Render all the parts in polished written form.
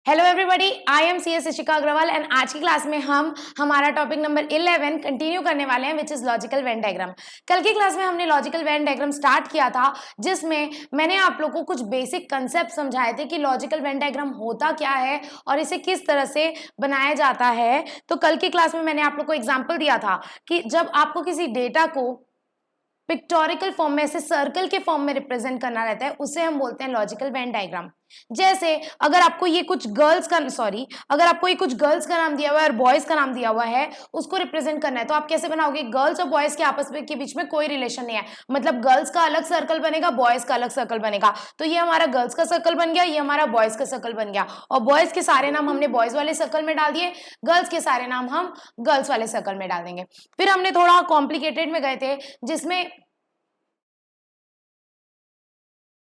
Hello everybody, I am C S Rishika Agarwal and आज की class में हम हमारा टॉपिक नंबर 11 कंटिन्यू करने वाले हैं विच इज लॉजिकल वेन डायग्राम। कल की क्लास में हमने लॉजिकल वेन डायग्राम स्टार्ट किया था जिसमें मैंने आप लोगों को कुछ बेसिक कंसेप्ट समझाए थे कि लॉजिकल वेन डायग्राम होता क्या है और इसे किस तरह से बनाया जाता है। तो कल की क्लास में मैंने आप लोग को एग्जाम्पल दिया था कि जब आपको किसी डेटा को पिक्टोरिकल फॉर्म में ऐसे सर्कल के फॉर्म में रिप्रेजेंट करना रहता है उसे हम बोलते हैं लॉजिकल वेन डायग्राम। जैसे अगर आपको ये कुछ गर्ल्स का नाम दिया हुआ है और बॉयज का नाम दिया हुआ है, उसको रिप्रेजेंट करना है तो आप कैसे बनाओगे? गर्ल्स और बॉयज के आपस में के बीच में कोई रिलेशन नहीं है, मतलब गर्ल्स का अलग सर्कल बनेगा, बॉयज का अलग सर्कल बनेगा। तो ये हमारा गर्ल्स का सर्कल बन गया, ये हमारा बॉयज का सर्कल बन गया और बॉयज के सारे नाम हमने बॉयज वाले सर्कल में डाल दिए, गर्ल्स के सारे नाम हम गर्ल्स वाले सर्कल में डाल देंगे। फिर हमने थोड़ा कॉम्प्लिकेटेड में गए थे जिसमें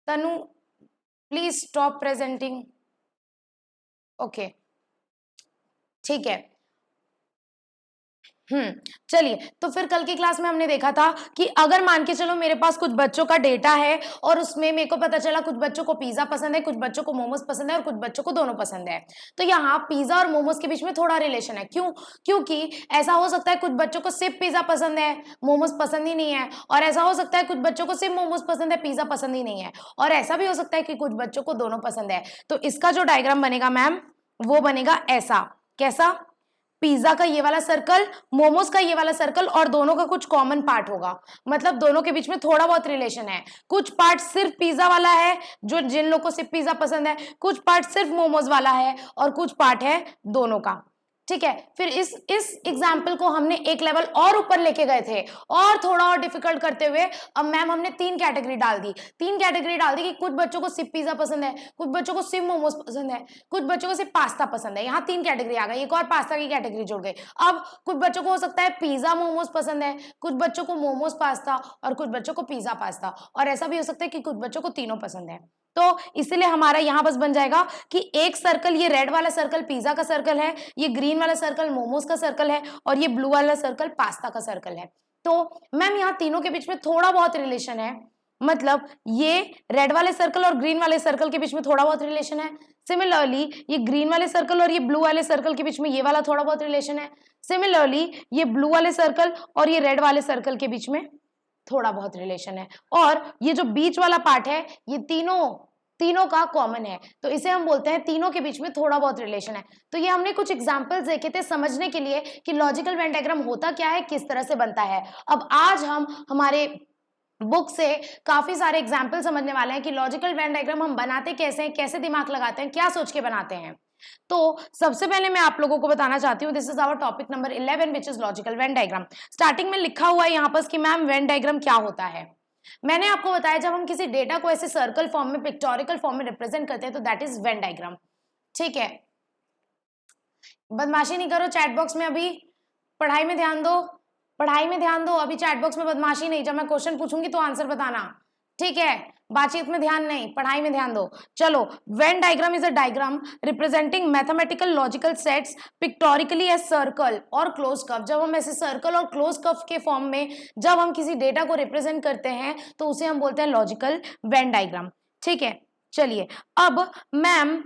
तनु प्लीज स्टॉप प्रेजेंटिंग। ओके, ठीक है। चलिए, तो फिर कल की क्लास में हमने देखा था कि अगर मान के चलो मेरे पास कुछ बच्चों का डेटा है और उसमें मेरे को पता चला कुछ बच्चों को पिज्जा पसंद है, कुछ बच्चों को मोमोज पसंद है और कुछ बच्चों को दोनों पसंद है। तो यहाँ पिज्जा और मोमोज के बीच में थोड़ा रिलेशन है। क्यों? क्योंकि ऐसा हो सकता है कुछ बच्चों को सिर्फ पिज्जा पसंद है, मोमोज पसंद ही नहीं है, और ऐसा हो सकता है कुछ बच्चों को सिर्फ मोमोज पसंद है, पिज्जा पसंद ही नहीं है, और ऐसा भी हो सकता है कि कुछ बच्चों को दोनों पसंद है। तो इसका जो डायग्राम बनेगा मैम वो बनेगा ऐसा। कैसा? पिज्जा का ये वाला सर्कल, मोमोज का ये वाला सर्कल और दोनों का कुछ कॉमन पार्ट होगा, मतलब दोनों के बीच में थोड़ा बहुत रिलेशन है। कुछ पार्ट सिर्फ पिज्जा वाला है, जो जिन लोगों को सिर्फ पिज्जा पसंद है, कुछ पार्ट सिर्फ मोमोज वाला है और कुछ पार्ट है दोनों का। ठीक है, फिर इस एग्जाम्पल को हमने एक लेवल और ऊपर लेके गए थे और थोड़ा और डिफिकल्ट करते हुए अब मैम हमने तीन कैटेगरी डाल दी कि कुछ बच्चों को सिर्फ पिज्जा पसंद है, कुछ बच्चों को सिर्फ मोमोज पसंद है, कुछ बच्चों को सिर्फ पास्ता पसंद है। यहाँ तीन कैटेगरी आ गई, एक और पास्ता की कैटेगरी जुड़ गई। अब कुछ बच्चों को हो सकता है पिज्जा मोमोज पसंद है, कुछ बच्चों को मोमोज पास्ता और कुछ बच्चों को पिज्जा पास्ता, और ऐसा भी हो सकता है कि कुछ बच्चों को तीनों पसंद है। तो इसलिए हमारा यहां बस बन जाएगा कि एक सर्कल, ये रेड वाला सर्कल पिज्जा का सर्कल है, ये ग्रीन वाला सर्कल मोमोज का सर्कल है और ये ब्लू वाला सर्कल पास्ता का सर्कल है। तो मैम यहाँ तीनों के बीच में थोड़ा बहुत रिलेशन है, मतलब ये रेड वाले सर्कल और ग्रीन वाले सर्कल के बीच में थोड़ा बहुत रिलेशन है। सिमिलरली ये ग्रीन वाले सर्कल और ये ब्लू वाले सर्कल के बीच में ये वाला थोड़ा बहुत रिलेशन है। सिमिलरली ये ब्लू वाले सर्कल और ये रेड वाले सर्कल के बीच में थोड़ा बहुत रिलेशन है, और ये जो बीच वाला पार्ट है ये तीनों का कॉमन है, तो इसे हम बोलते हैं तीनों के बीच में थोड़ा बहुत रिलेशन है। तो ये हमने कुछ एग्जांपल्स देखे थे समझने के लिए कि लॉजिकल वेन डायग्राम होता क्या है, किस तरह से बनता है। अब आज हम हमारे बुक से काफी सारे एग्जाम्पल समझने वाले हैं कि लॉजिकल वेन डायग्राम हम बनाते कैसे हैं, कैसे दिमाग लगाते हैं, क्या सोच के बनाते हैं। तो सबसे पहले मैं आप लोगों को बताना चाहती हूँ, this is our topic number 11 which is logical Venn diagram. Starting में लिखा हुआ है यहाँ पर कि मैम वेन डायग्राम क्या होता है। मैंने आपको बताया जब हम किसी डेटा को ऐसे सर्कल फॉर्म में, पिक्टोरिकल फॉर्म में रिप्रेजेंट करते हैं तो दैट इज वेन डायग्राम। ठीक है, बदमाशी नहीं करो चैट बॉक्स में, अभी पढ़ाई में ध्यान दो, पढ़ाई में ध्यान दो, अभी चैट बॉक्स में बदमाशी नहीं। जब मैं क्वेश्चन पूछूंगी तो आंसर बताना, ठीक है? बातचीत में ध्यान नहीं, पढ़ाई में ध्यान दो। चलो, Venn diagram is a diagram representing mathematical logical sets pictorically as circle और क्लोज कर्व। जब हम ऐसे सर्कल और क्लोज कर्व के फॉर्म में जब हम किसी डेटा को रिप्रेजेंट करते हैं तो उसे हम बोलते हैं लॉजिकल वेन डायग्राम। ठीक है, चलिए अब मैम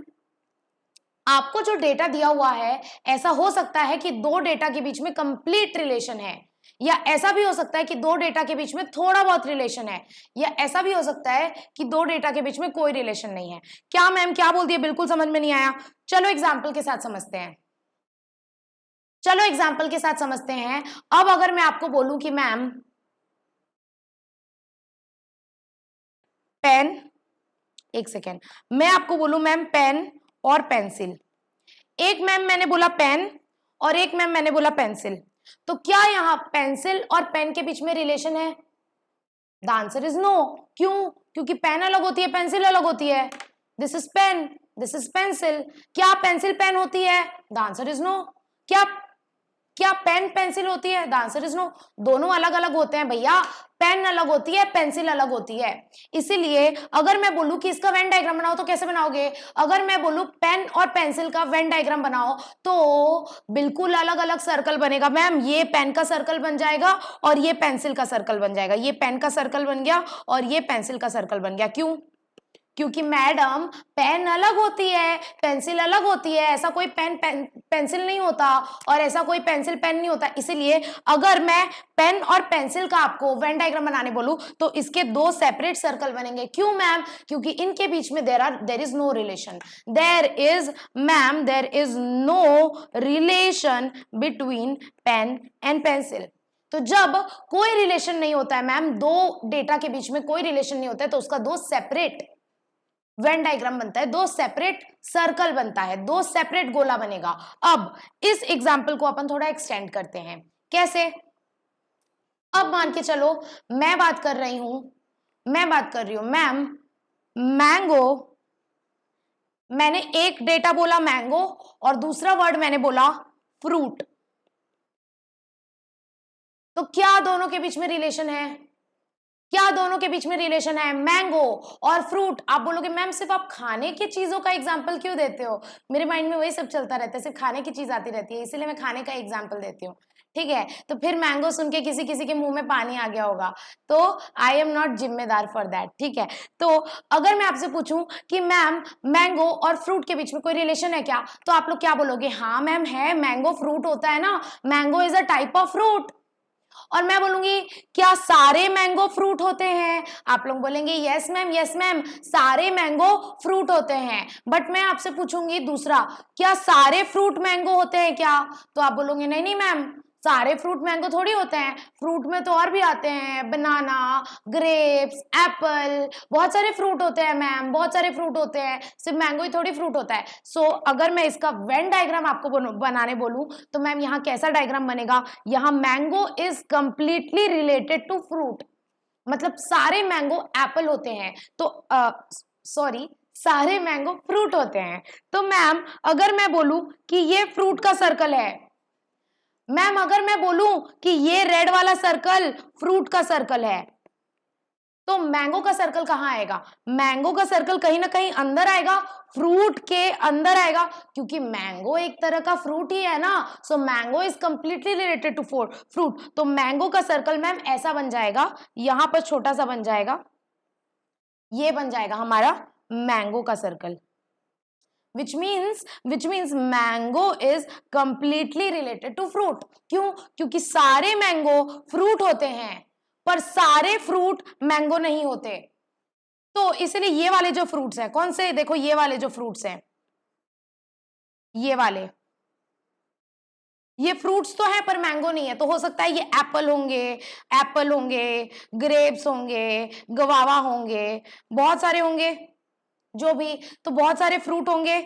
आपको जो डेटा दिया हुआ है, ऐसा हो सकता है कि दो डेटा के बीच में कंप्लीट रिलेशन है, या ऐसा भी हो सकता है कि दो डेटा के बीच में थोड़ा बहुत रिलेशन है, या ऐसा भी हो सकता है कि दो डेटा के बीच में कोई रिलेशन नहीं है। क्या मैम क्या बोल दिया, बिल्कुल समझ में नहीं आया? चलो एग्जाम्पल के साथ समझते हैं, चलो एग्जाम्पल के साथ समझते हैं। अब अगर मैं आपको बोलूं कि मैम पेन, एक सेकेंड, मैं आपको बोलूं मैम पेन और पेंसिल, एक मैम मैंने बोला पेन और एक मैम मैंने बोला पेंसिल, तो क्या यहां पेंसिल और पेन के बीच में रिलेशन है? The answer is no. क्यों? क्योंकि पेन अलग होती है, पेंसिल अलग होती है। This is pen, this is pencil. क्या पेंसिल पेन होती है? The answer is no. क्या क्या पेन पेंसिल होती है? The answer is no. दोनों अलग अलग होते हैं भैया, पेन अलग होती है, पेंसिल अलग होती है। इसीलिए अगर मैं बोलूं कि इसका वेन डायग्राम बनाओ तो कैसे बनाओगे? अगर मैं बोलूं पेन और पेंसिल का वेन डायग्राम बनाओ तो बिल्कुल अलग अलग सर्कल बनेगा मैम। ये पेन का सर्कल बन जाएगा और ये पेंसिल का सर्कल बन जाएगा, ये पेन का सर्कल बन गया और ये पेंसिल का सर्कल बन गया। क्यों? क्योंकि मैडम पेन अलग होती है, पेंसिल अलग होती है, ऐसा कोई पेंसिल नहीं होता और ऐसा कोई पेंसिल पेन नहीं होता। इसीलिए अगर मैं पेन और पेंसिल का आपको वेन डायग्राम बनाने बोलूं तो इसके दो सेपरेट सर्कल बनेंगे। क्यों मैम? क्योंकि इनके बीच में there is no relation, there is no relation between pen and pencil. तो जब कोई रिलेशन नहीं होता है मैम, दो डेटा के बीच में कोई रिलेशन नहीं होता है, तो उसका दो सेपरेट वेन डायग्राम बनता है, दो सेपरेट सर्कल बनता है, दो सेपरेट गोला बनेगा। अब इस एग्जाम्पल को अपन थोड़ा एक्सटेंड करते हैं। कैसे? अब मान के चलो मैं बात कर रही हूं मैम मैंगो, मैंने एक डेटा बोला मैंगो और दूसरा वर्ड मैंने बोला फ्रूट। तो क्या दोनों के बीच में रिलेशन है? क्या दोनों के बीच में रिलेशन है? मैंगो और फ्रूट। आप बोलोगे मैम सिर्फ आप खाने की चीजों का एग्जाम्पल क्यों देते हो? मेरे माइंड में वही सब चलता रहता है, सिर्फ खाने की चीज आती रहती है, इसीलिए मैं खाने का एग्जाम्पल देती हूँ। ठीक है, तो फिर मैंगो सुन के किसी किसी के मुंह में पानी आ गया होगा, तो आई एम नॉट जिम्मेदार फॉर दैट। ठीक है, तो अगर मैं आपसे पूछूं कि मैम मैंगो और फ्रूट के बीच में कोई रिलेशन है क्या, तो आप लोग क्या बोलोगे? हाँ मैम है, मैंगो फ्रूट होता है ना, mango is a type of fruit. और मैं बोलूंगी क्या सारे मैंगो फ्रूट होते हैं? आप लोग बोलेंगे यस मैम सारे मैंगो फ्रूट होते हैं। बट मैं आपसे पूछूंगी दूसरा, क्या सारे फ्रूट मैंगो होते हैं क्या? तो आप बोलोगे नहीं मैम, सारे फ्रूट मैंगो थोड़ी होते हैं, फ्रूट में तो और भी आते हैं, बनाना, ग्रेप्स, एप्पल, बहुत सारे फ्रूट होते हैं मैम, बहुत सारे फ्रूट होते हैं, सिर्फ मैंगो ही थोड़ी फ्रूट होता है। सो अगर मैं इसका वेन डायग्राम आपको बनाने बोलूं तो मैम यहाँ कैसा डायग्राम बनेगा? यहाँ mango is completely related to fruit, मतलब सारे मैंगो एप्पल होते हैं, तो सॉरी सारे मैंगो फ्रूट होते हैं। तो मैम अगर मैं बोलूं कि ये फ्रूट का सर्कल है, मैम अगर मैं बोलूं कि ये रेड वाला सर्कल फ्रूट का सर्कल है, तो मैंगो का सर्कल कहां आएगा? मैंगो का सर्कल कहीं ना कहीं अंदर आएगा, फ्रूट के अंदर आएगा, क्योंकि मैंगो एक तरह का फ्रूट ही है ना। So mango is completely related to fruit. तो मैंगो का सर्कल मैम ऐसा बन जाएगा, यहां पर छोटा सा बन जाएगा, ये बन जाएगा हमारा मैंगो का circle, which means mango is completely related to fruit। क्यों? क्योंकि सारे मैंगो फ्रूट होते हैं पर सारे फ्रूट मैंगो नहीं होते। तो इसलिए ये वाले जो फ्रूट्स हैं, कौन से? देखो ये वाले जो फ्रूट्स हैं, ये वाले, ये फ्रूट्स तो है पर मैंगो नहीं है, तो हो सकता है ये एप्पल होंगे, ग्रेप्स होंगे, गवावा होंगे, बहुत सारे होंगे, जो भी, तो बहुत सारे फ्रूट होंगे।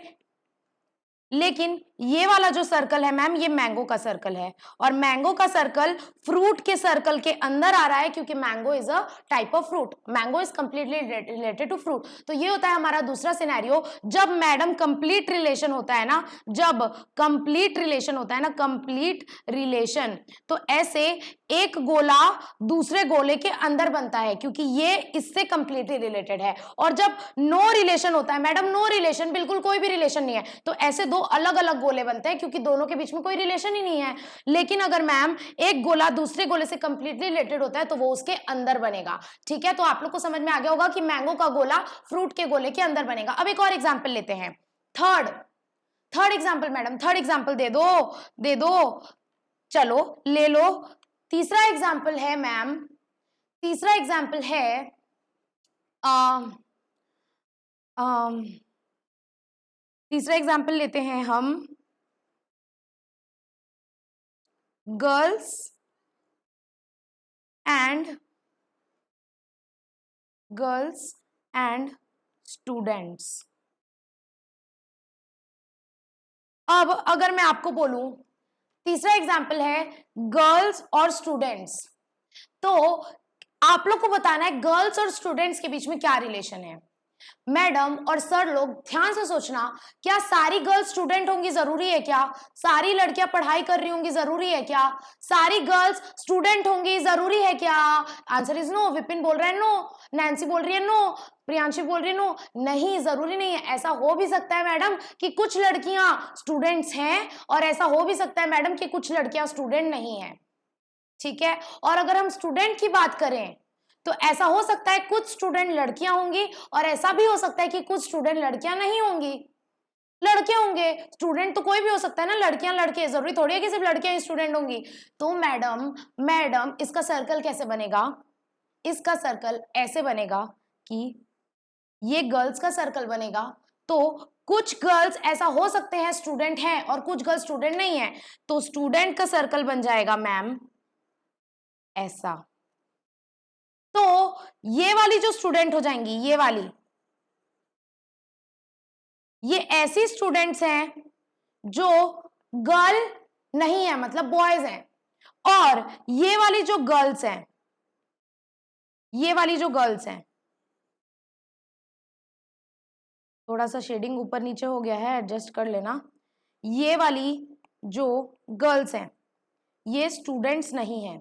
लेकिन ये वाला जो सर्कल है मैम, ये मैंगो का सर्कल है, और मैंगो का सर्कल फ्रूट के सर्कल के अंदर आ रहा है, क्योंकि mango is a type of fruit, mango is completely related to fruit. तो ये होता है हमारा दूसरा सिनेरियो, जब मैडम कंप्लीट रिलेशन होता है ना, जब कंप्लीट रिलेशन होता है ना, कंप्लीट रिलेशन, तो ऐसे एक गोला दूसरे गोले के अंदर बनता है, क्योंकि ये इससे कंप्लीटली रिलेटेड है। और जब नो रिलेशन होता है मैडम, नो रिलेशन, बिल्कुल कोई भी रिलेशन नहीं है, तो ऐसे दो अलग अलग गोले बनते हैं, क्योंकि दोनों के बीच में कोई रिलेशन ही नहीं है। लेकिन अगर मैम एक गोला दूसरे गोले से कंप्लीटली रिलेटेड होता है तो वो उसके अंदर बनेगा। ठीक है, तो आप लोग को समझ में आ गया होगा कि मैंगो का गोला फ्रूट के गोले के अंदर बनेगा। अब एक और एग्जाम्पल लेते हैं, third example madam, third example दे दो, चलो ले लो। तीसरा एग्जाम्पल है मैम, तीसरा एग्जाम्पल है तीसरा एग्जाम्पल लेते हैं हम, गर्ल्स एंड स्टूडेंट्स। अब अगर मैं आपको बोलूं, तीसरा एग्जाम्पल है गर्ल्स और स्टूडेंट्स, तो आप लोग को बताना है गर्ल्स और स्टूडेंट्स के बीच में क्या रिलेशन है। मैडम और सर लोग ध्यान से सोचना, क्या सारी गर्ल्स स्टूडेंट होंगी जरूरी है क्या? सारी लड़कियां पढ़ाई कर रही होंगी जरूरी है क्या? सारी गर्ल्स स्टूडेंट होंगी जरूरी है क्या? Answer is no. विपिन बोल रहा है नो, नैन्सी बोल रही है नो, प्रियांशी बोल रही है नो। नहीं, जरूरी नहीं है। ऐसा हो भी सकता है मैडम कि कुछ लड़कियां स्टूडेंट्स हैं, और ऐसा हो भी सकता है मैडम कि कुछ लड़कियां स्टूडेंट नहीं है। ठीक है, और अगर हम स्टूडेंट की बात करें तो ऐसा हो सकता है कुछ स्टूडेंट लड़कियां होंगी और ऐसा भी हो सकता है कि कुछ स्टूडेंट लड़कियां नहीं होंगी, लड़के होंगे। स्टूडेंट तो कोई भी हो सकता है ना, लड़कियां लड़के, जरूरी थोड़ी है कि सिर्फ लड़कियां ही स्टूडेंट होंगी। तो मैडम इसका सर्कल कैसे बनेगा? इसका सर्कल ऐसे बनेगा कि ये गर्ल्स का सर्कल बनेगा। तो कुछ गर्ल्स ऐसा हो सकते हैं स्टूडेंट हैं और कुछ गर्ल्स स्टूडेंट नहीं है, तो स्टूडेंट का सर्कल बन जाएगा मैम ऐसा। तो ये वाली जो स्टूडेंट हो जाएंगी, ये ऐसी स्टूडेंट्स हैं जो गर्ल नहीं है, मतलब बॉयज हैं। और ये वाली जो गर्ल्स हैं, ये वाली जो गर्ल्स हैं, थोड़ा सा शेडिंग ऊपर नीचे हो गया है, एडजस्ट कर लेना। ये वाली जो गर्ल्स हैं ये स्टूडेंट्स नहीं है,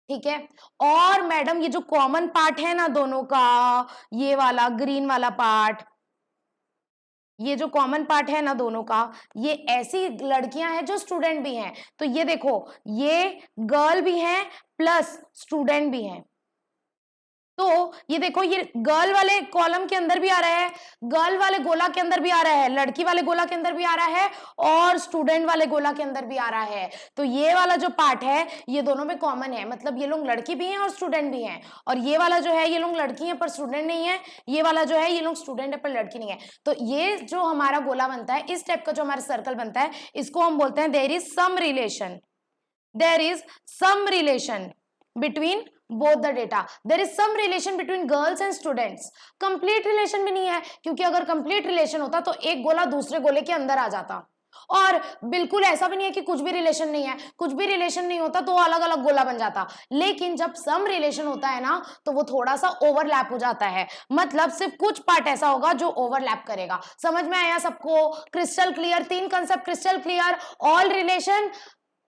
ठीक है। और मैडम ये जो कॉमन पार्ट है ना दोनों का, ये वाला ग्रीन वाला पार्ट, ये जो कॉमन पार्ट है ना दोनों का, ये ऐसी लड़कियां हैं जो स्टूडेंट भी हैं। तो ये देखो, ये गर्ल भी हैं प्लस स्टूडेंट भी हैं। तो ये देखो, ये गर्ल वाले कॉलम के अंदर भी आ रहा है, गर्ल वाले गोला के अंदर भी आ रहा है, लड़की वाले गोला के अंदर भी आ रहा है, और स्टूडेंट वाले गोला के अंदर भी आ रहा है। तो ये वाला जो पार्ट है ये दोनों में कॉमन है, मतलब ये लोग लड़की भी हैं और स्टूडेंट भी हैं। और ये वाला जो है ये लोग लड़की हैं पर स्टूडेंट नहीं है, ये वाला जो है ये लोग स्टूडेंट है पर लड़की नहीं है। तो ये जो हमारा गोला बनता है, इस टाइप का जो हमारा सर्कल बनता है, इसको हम बोलते हैं there is some relation, there is some relation between both the data, there is some relation between girls and students। complete relation भी नहीं है, क्योंकि अगर complete relation होता तो एक गोला दूसरे गोले के अंदर आ जाता। और बिल्कुल ऐसा भी नहीं है कि कुछ भी रिलेशन नहीं है, कुछ भी रिलेशन नहीं होता तो अलग अलग गोला बन जाता। लेकिन जब सम रिलेशन होता है ना तो वो थोड़ा सा ओवरलैप हो जाता है, मतलब सिर्फ कुछ पार्ट ऐसा होगा जो ओवरलैप करेगा। समझ में आया सबको? क्रिस्टल क्लियर, तीन concept crystal clear, all relation,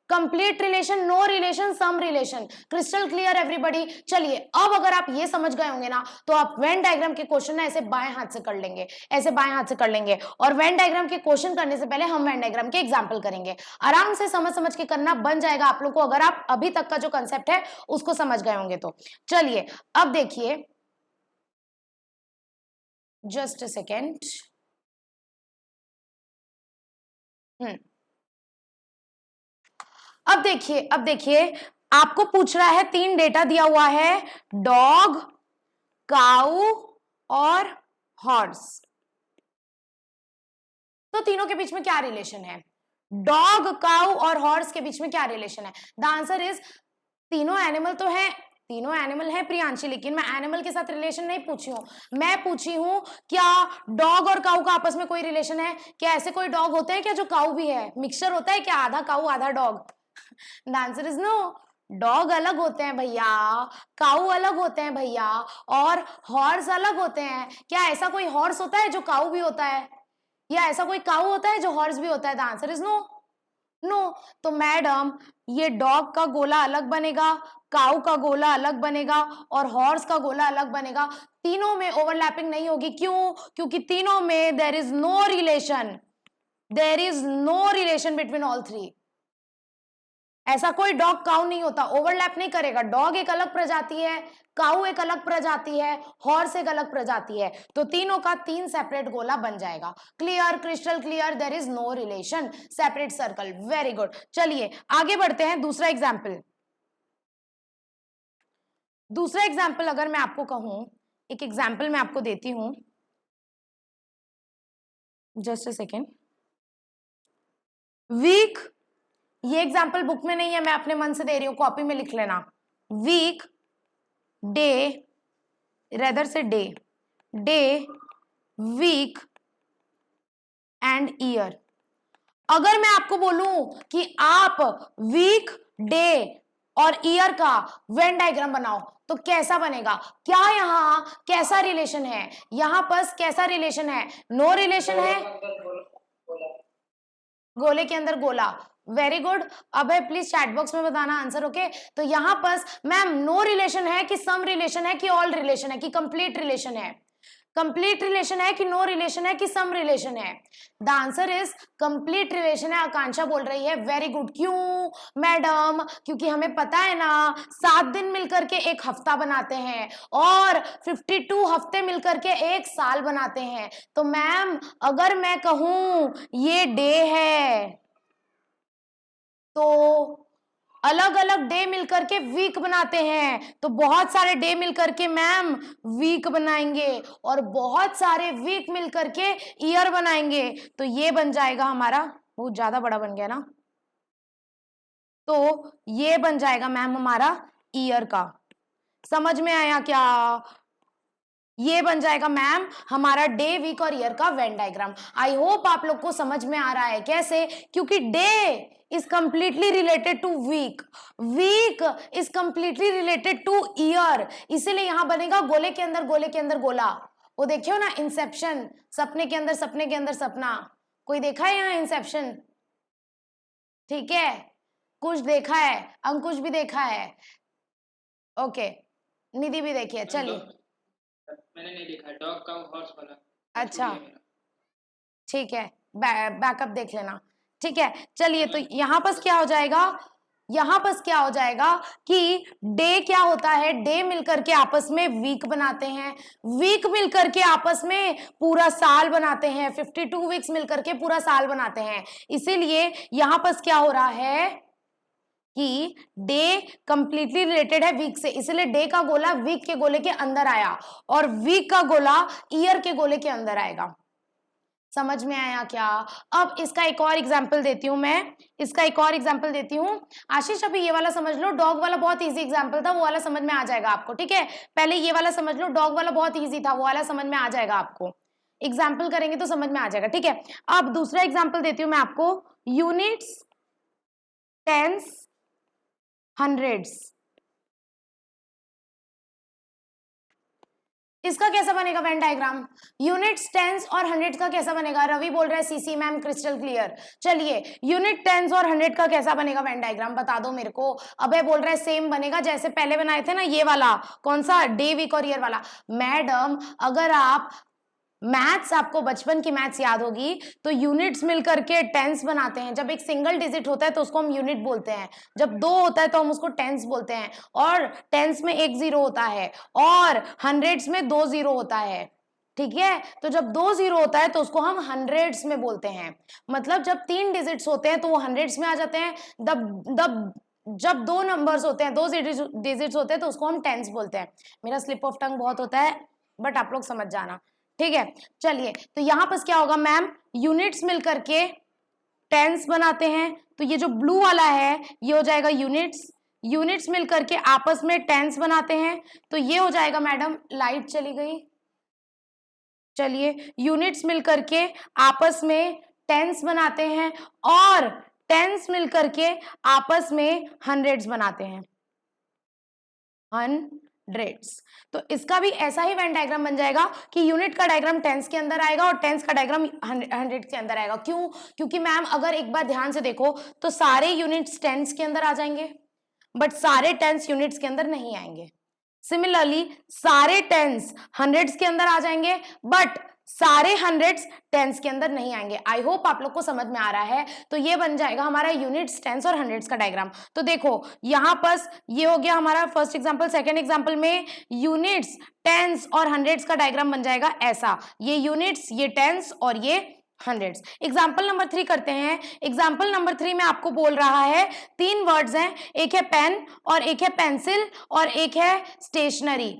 complete relation, no relation, some relation, crystal clear everybody. चलिए अब अगर आप ये समझ गए होंगे ना तो आप वेन डायग्राम के क्वेश्चन ना ऐसे बाएं हाथ से कर लेंगे, ऐसे बाएं हाथ से कर लेंगे। और वेन डायग्राम के क्वेश्चन करने से पहले हम वेन डायग्राम के एग्जाम्पल करेंगे। आराम से समझ समझ के करना बन जाएगा आप लोग को, अगर आप अभी तक का जो कंसेप्ट है उसको समझ गए होंगे तो। चलिए अब देखिए, जस्ट अ सेकेंड। अब देखिए आपको पूछ रहा है, तीन डेटा दिया हुआ है, डॉग, काऊ और हॉर्स। तो तीनों के बीच में क्या रिलेशन है? डॉग, काऊ और हॉर्स के बीच में क्या रिलेशन है? द आंसर इज, तीनों एनिमल तो है, तीनों एनिमल है प्रियांशी, लेकिन मैं एनिमल के साथ रिलेशन नहीं पूछी हूँ। मैं पूछी हूँ क्या डॉग और काऊ का आपस में कोई रिलेशन है? क्या ऐसे कोई डॉग होते हैं क्या जो काऊ भी है? मिक्सचर होता है क्या, आधा काऊ आधा dog? The answer is no. Dog अलग होते हैं भैया, काऊ अलग होते हैं भैया, और हॉर्स अलग होते हैं। क्या ऐसा कोई हॉर्स होता है जो काऊ भी होता है, या ऐसा कोई काऊ होता है जो हॉर्स भी होता है? The answer is no, no. तो मैडम ये डॉग का गोला अलग बनेगा, काऊ का गोला अलग बनेगा और हॉर्स का गोला अलग बनेगा। तीनों में ओवरलैपिंग नहीं होगी, क्यों? क्योंकि तीनों में there is no relation, there is no relation between all three. ऐसा कोई डॉग काऊ नहीं होता, ओवरलैप नहीं करेगा। डॉग एक अलग प्रजाति है, काऊ एक अलग प्रजाति है, हॉर्स एक अलग प्रजाति है। तो तीनों का तीन सेपरेट गोला बन जाएगा। Clear, crystal clear, there is no relation, separate circle. Very good. चलिए आगे बढ़ते हैं, दूसरा एग्जाम्पल। दूसरा एग्जाम्पल अगर मैं आपको कहूं, एक एग्जाम्पल मैं आपको देती हूं, जस्ट अ सेकेंड। वीक, ये एग्जाम्पल बुक में नहीं है, मैं अपने मन से दे रही हूं, कॉपी में लिख लेना। वीक, डे, रेदर से day, day, week and year. अगर मैं आपको बोलूं कि आप वीक, डे और ईयर का वेन डायग्राम बनाओ तो कैसा बनेगा? क्या यहाँ कैसा रिलेशन है? यहाँ पर कैसा रिलेशन है? नो रिलेशन है, गोले के अंदर गोला। Very good. अब है प्लीज चैट बॉक्स में बताना आंसर, ओके। तो यहाँ पर मैम नो रिलेशन है कि सम रिलेशन है कि ऑल रिलेशन है कि कंप्लीट रिलेशन है? कंप्लीट रिलेशन है कि नो रिलेशन है कि सम रिलेशन है? The answer is complete relation है। आकांक्षा बोल रही है वेरी गुड। क्यों मैडम? क्योंकि हमें पता है ना 7 दिन मिलकर के एक हफ्ता बनाते हैं और 52 हफ्ते मिलकर के एक साल बनाते हैं। तो मैम अगर मैं कहूं ये डे है तो अलग अलग डे मिलकर के वीक बनाते हैं, तो बहुत सारे डे मिलकर के मैम वीक बनाएंगे और बहुत सारे वीक मिलकर के ईयर बनाएंगे। तो ये बन जाएगा हमारा, बहुत ज्यादा बड़ा बन गया ना, तो ये बन जाएगा मैम हमारा ईयर का। समझ में आया क्या? ये बन जाएगा मैम हमारा डे वीक और ईयर का वेन डायग्राम। आई होप आप लोग को समझ में आ रहा है। कैसे? क्योंकि day is completely related to week, week is completely related to year, इसीलिए यहां बनेगा गोले के अंदर गोले के अंदर गोला। वो देखियो ना इंसेप्शन, सपने के अंदर सपने के अंदर सपना। कोई देखा है यहाँ इंसेप्शन? ठीक है, कुछ देखा है, अंकुश भी देखा है, ओके, निधि भी देखी है। चलिए मैंने नहीं देखा डॉग का हॉर्स वाला। अच्छा ठीक है, बैकअप देख लेना। ठीक है चलिए, तो यहाँ पर क्या हो जाएगा, यहाँ पर क्या हो जाएगा कि डे क्या होता है, डे मिलकर के आपस में वीक बनाते हैं, वीक मिलकर के आपस में पूरा साल बनाते हैं, 52 वीक्स मिलकर के पूरा साल बनाते हैं। इसीलिए यहाँ पर क्या हो रहा है कि डे कंप्लीटली रिलेटेड है वीक से, इसलिए डे का गोला वीक के गोले के अंदर आया और वीक का गोला ईयर के गोले के अंदर आएगा। समझ में आया क्या? अब इसका एक और एग्जाम्पल देती हूं मैं, इसका एक और एग्जाम्पल देती हूं। आशीष अभी ये वाला समझ लो, डॉग वाला बहुत इजी एग्जाम्पल था, वो वाला समझ में आ जाएगा आपको। ठीक है, पहले ये वाला समझ लो, डॉग वाला बहुत इजी था, वो वाला समझ में आ जाएगा आपको। एग्जाम्पल करेंगे तो समझ में आ जाएगा। ठीक है, अब दूसरा एग्जाम्पल देती हूँ मैं आपको, यूनिट्स, टेंस, हंड्रेड्स। इसका कैसा बनेगा वेन डायग्राम? यूनिट्स, टेंस और हंड्रेड्स का कैसा बनेगा? रवि बोल रहा है सीसी मैम क्रिस्टल क्लियर। चलिए यूनिट, टेंस और हंड्रेड का कैसा बनेगा वेन डायग्राम, बता दो मेरे को। अबे बोल रहा है सेम बनेगा जैसे पहले बनाए थे ना, ये वाला कौन सा, डे वीक और ईयर वाला। मैडम अगर आप मैथ्स, आपको बचपन की मैथ्स याद होगी, तो यूनिट्स मिलकर के टेंस बनाते हैं। जब एक सिंगल डिजिट होता है तो उसको हम यूनिट बोलते हैं, जब 2 होता है तो हम उसको टेंस बोलते हैं, और टेंस में 1 जीरो होता है और हंड्रेड्स में 2 जीरो होता है। ठीक है, तो जब 2 जीरो होता है तो उसको हम हंड्रेड्स में बोलते हैं। मतलब जब 3 डिजिट्स होते हैं तो वो हंड्रेड्स में आ जाते हैं। जब 2 नंबर्स होते हैं, 2 डिजिट्स होते हैं तो उसको हम टेंस बोलते हैं। मेरा स्लिप ऑफ टंग बहुत होता है, बट आप लोग समझ जाना। ठीक है चलिए, तो यहां पर क्या होगा मैम, यूनिट्स मिलकर के टेंस बनाते हैं, तो ये जो ब्लू वाला है ये हो जाएगा यूनिट्स, यूनिट्स मिलकर के आपस में टेंस बनाते हैं, तो ये हो जाएगा मैडम, लाइट चली गई। चलिए यूनिट्स मिलकर के आपस में टेंस बनाते हैं और टेंस मिलकर के आपस में हंड्रेड्स बनाते हैं, हंड्रेड्स। तो इसका भी ऐसा ही वेन डायग्राम बन जाएगा कि यूनिट का डायग्राम टेंस के अंदर आएगा और टेंस का डायग्राम हंड्रेड के अंदर आएगा। क्यों? क्योंकि मैम अगर एक बार ध्यान से देखो तो सारे यूनिट्स टेंस के अंदर आ जाएंगे, बट सारे टेंस यूनिट्स के अंदर नहीं आएंगे। सिमिलरली सारे टेंस हंड्रेड्स के अंदर आ जाएंगे, बट सारे हंड्रेड्स टेंस के अंदर नहीं आएंगे। आई होप आप लोग को समझ में आ रहा है। तो ये बन जाएगा हमारा यूनिट्स, टेंस और हंड्रेड्स का डायग्राम। तो देखो यहां पर ये हो गया हमारा फर्स्ट एग्जांपल। सेकंड एग्जांपल में यूनिट्स, टेंस और हंड्रेड्स का डायग्राम बन जाएगा ऐसा, ये यूनिट्स, ये टेंस और ये हंड्रेड्स। एग्जाम्पल नंबर 3 करते हैं। एग्जाम्पल नंबर 3 में आपको बोल रहा है 3 वर्ड्स हैं, एक है पेन और एक है पेंसिल और एक है स्टेशनरी,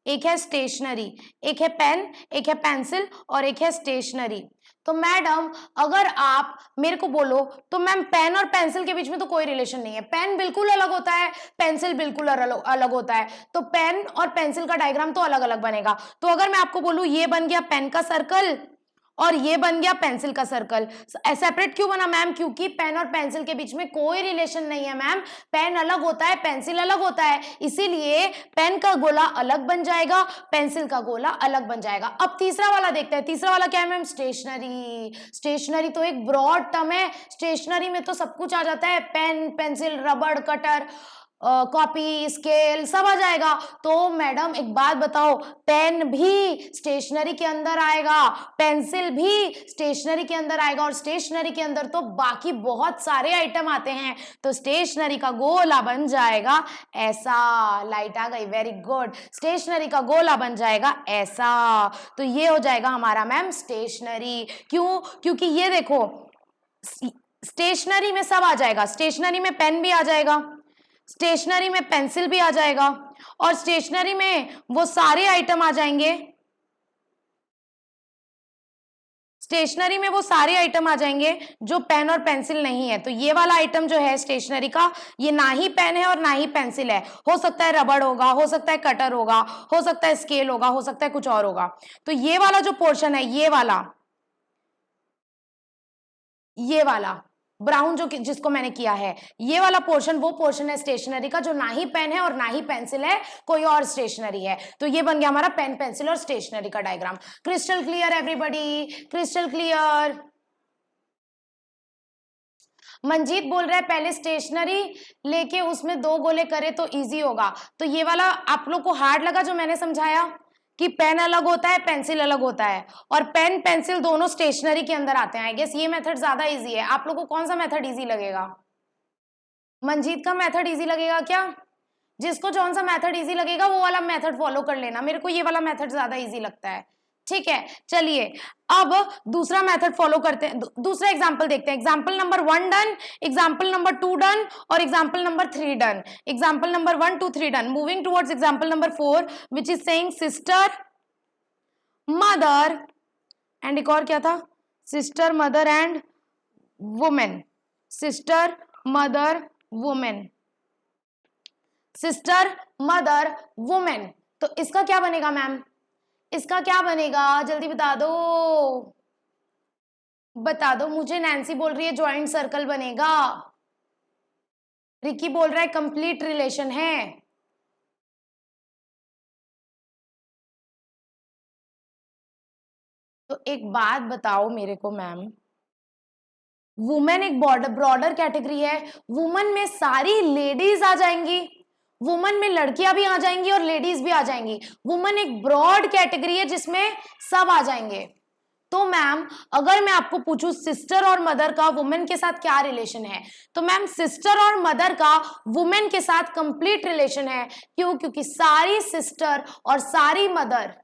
एक है स्टेशनरी, एक है पेन, एक है पेंसिल और एक है स्टेशनरी। तो मैडम अगर आप मेरे को बोलो तो मैम पेन और पेंसिल के बीच में तो कोई रिलेशन नहीं है, पेन बिल्कुल अलग होता है, पेंसिल बिल्कुल अलग होता है, तो पेन और पेंसिल का डायग्राम तो अलग अलग बनेगा। तो अगर मैं आपको बोलूं ये बन गया पेन का सर्कल और ये बन गया पेंसिल का सर्कल, सेपरेट क्यों बना मैम? क्योंकि पेन और पेंसिल के बीच में कोई रिलेशन नहीं है मैम, पेन अलग होता है, पेंसिल अलग होता है, इसीलिए पेन का गोला अलग बन जाएगा, पेंसिल का गोला अलग बन जाएगा। अब तीसरा वाला देखते हैं। तीसरा वाला क्या है मैम? स्टेशनरी। स्टेशनरी तो एक ब्रॉड टर्म है, स्टेशनरी में तो सब कुछ आ जाता है, पेन, पेंसिल, रबड़, कटर, कॉपी, स्केल सब आ जाएगा। तो मैडम एक बात बताओ, पेन भी स्टेशनरी के अंदर आएगा, पेंसिल भी स्टेशनरी के अंदर आएगा, और स्टेशनरी के अंदर तो बाकी बहुत सारे आइटम आते हैं। तो स्टेशनरी का गोला बन जाएगा ऐसा। लाइट आ गई, वेरी गुड। स्टेशनरी का गोला बन जाएगा ऐसा। तो ये हो जाएगा हमारा मैम स्टेशनरी। क्यों? क्योंकि ये देखो, स्टेशनरी में सब आ जाएगा। स्टेशनरी में पेन भी आ जाएगा, स्टेशनरी में पेंसिल भी आ जाएगा, और स्टेशनरी में वो सारे आइटम आ जाएंगे। स्टेशनरी में वो सारे आइटम आ जाएंगे जो पेन और पेंसिल नहीं है। तो ये वाला आइटम जो है स्टेशनरी का, ये ना ही पेन है और ना ही पेंसिल है। हो सकता है रबड़ होगा, हो सकता है कटर होगा, हो सकता है स्केल होगा, हो सकता है कुछ और होगा। तो ये वाला जो पोर्शन है, ये वाला ब्राउन जो जिसको मैंने किया है, ये वाला पोर्शन वो पोर्शन है स्टेशनरी का जो ना ही पेन है और ना ही पेंसिल है, कोई और स्टेशनरी है। तो ये बन गया हमारा पेन, पेंसिल और स्टेशनरी का diagram. Crystal clear everybody? Crystal clear? Manjeet बोल रहा है पहले स्टेशनरी लेके उसमें 2 गोले करे तो इजी होगा। तो ये वाला आप लोग को हार्ड लगा जो मैंने समझाया कि पेन अलग होता है, पेंसिल अलग होता है, और पेन पेंसिल दोनों स्टेशनरी के अंदर आते हैं। आई गेस ये मेथड ज्यादा इजी है। आप लोग को कौन सा मेथड इजी लगेगा? मंजीत का मेथड इजी लगेगा क्या? जिसको कौन सा मेथड इजी लगेगा वो वाला मेथड फॉलो कर लेना। मेरे को ये वाला मेथड ज्यादा इजी लगता है। ठीक है, चलिए अब दूसरा मेथड फॉलो करते हैं, दूसरा एग्जांपल देखते हैं। Example number 1 done, example number 2 done, और example number 3 done. Example number 1 2 3 done. Moving towards example number 4 which is saying sister, mother and एक और क्या था? Sister, mother and women. Sister, mother, women. Sister, mother, women. तो इसका क्या बनेगा ma'am? इसका क्या बनेगा? जल्दी बता दो, बता दो मुझे। नैन्सी बोल रही है ज्वाइंट सर्कल बनेगा। रिकी बोल रहा है कंप्लीट रिलेशन है। तो एक बात बताओ मेरे को मैम, वुमेन एक ब्रॉडर कैटेगरी है। वुमेन में सारी लेडीज आ जाएंगी, वुमेन में लड़कियां भी आ जाएंगी और लेडीज भी आ जाएंगी। वुमेन एक ब्रॉड कैटेगरी है जिसमें सब आ जाएंगे। तो मैम अगर मैं आपको पूछूं सिस्टर और मदर का वुमेन के साथ क्या रिलेशन है, तो मैम सिस्टर और मदर का वुमेन के साथ कंप्लीट रिलेशन है। क्यों? क्योंकि सारी सिस्टर और सारी मदर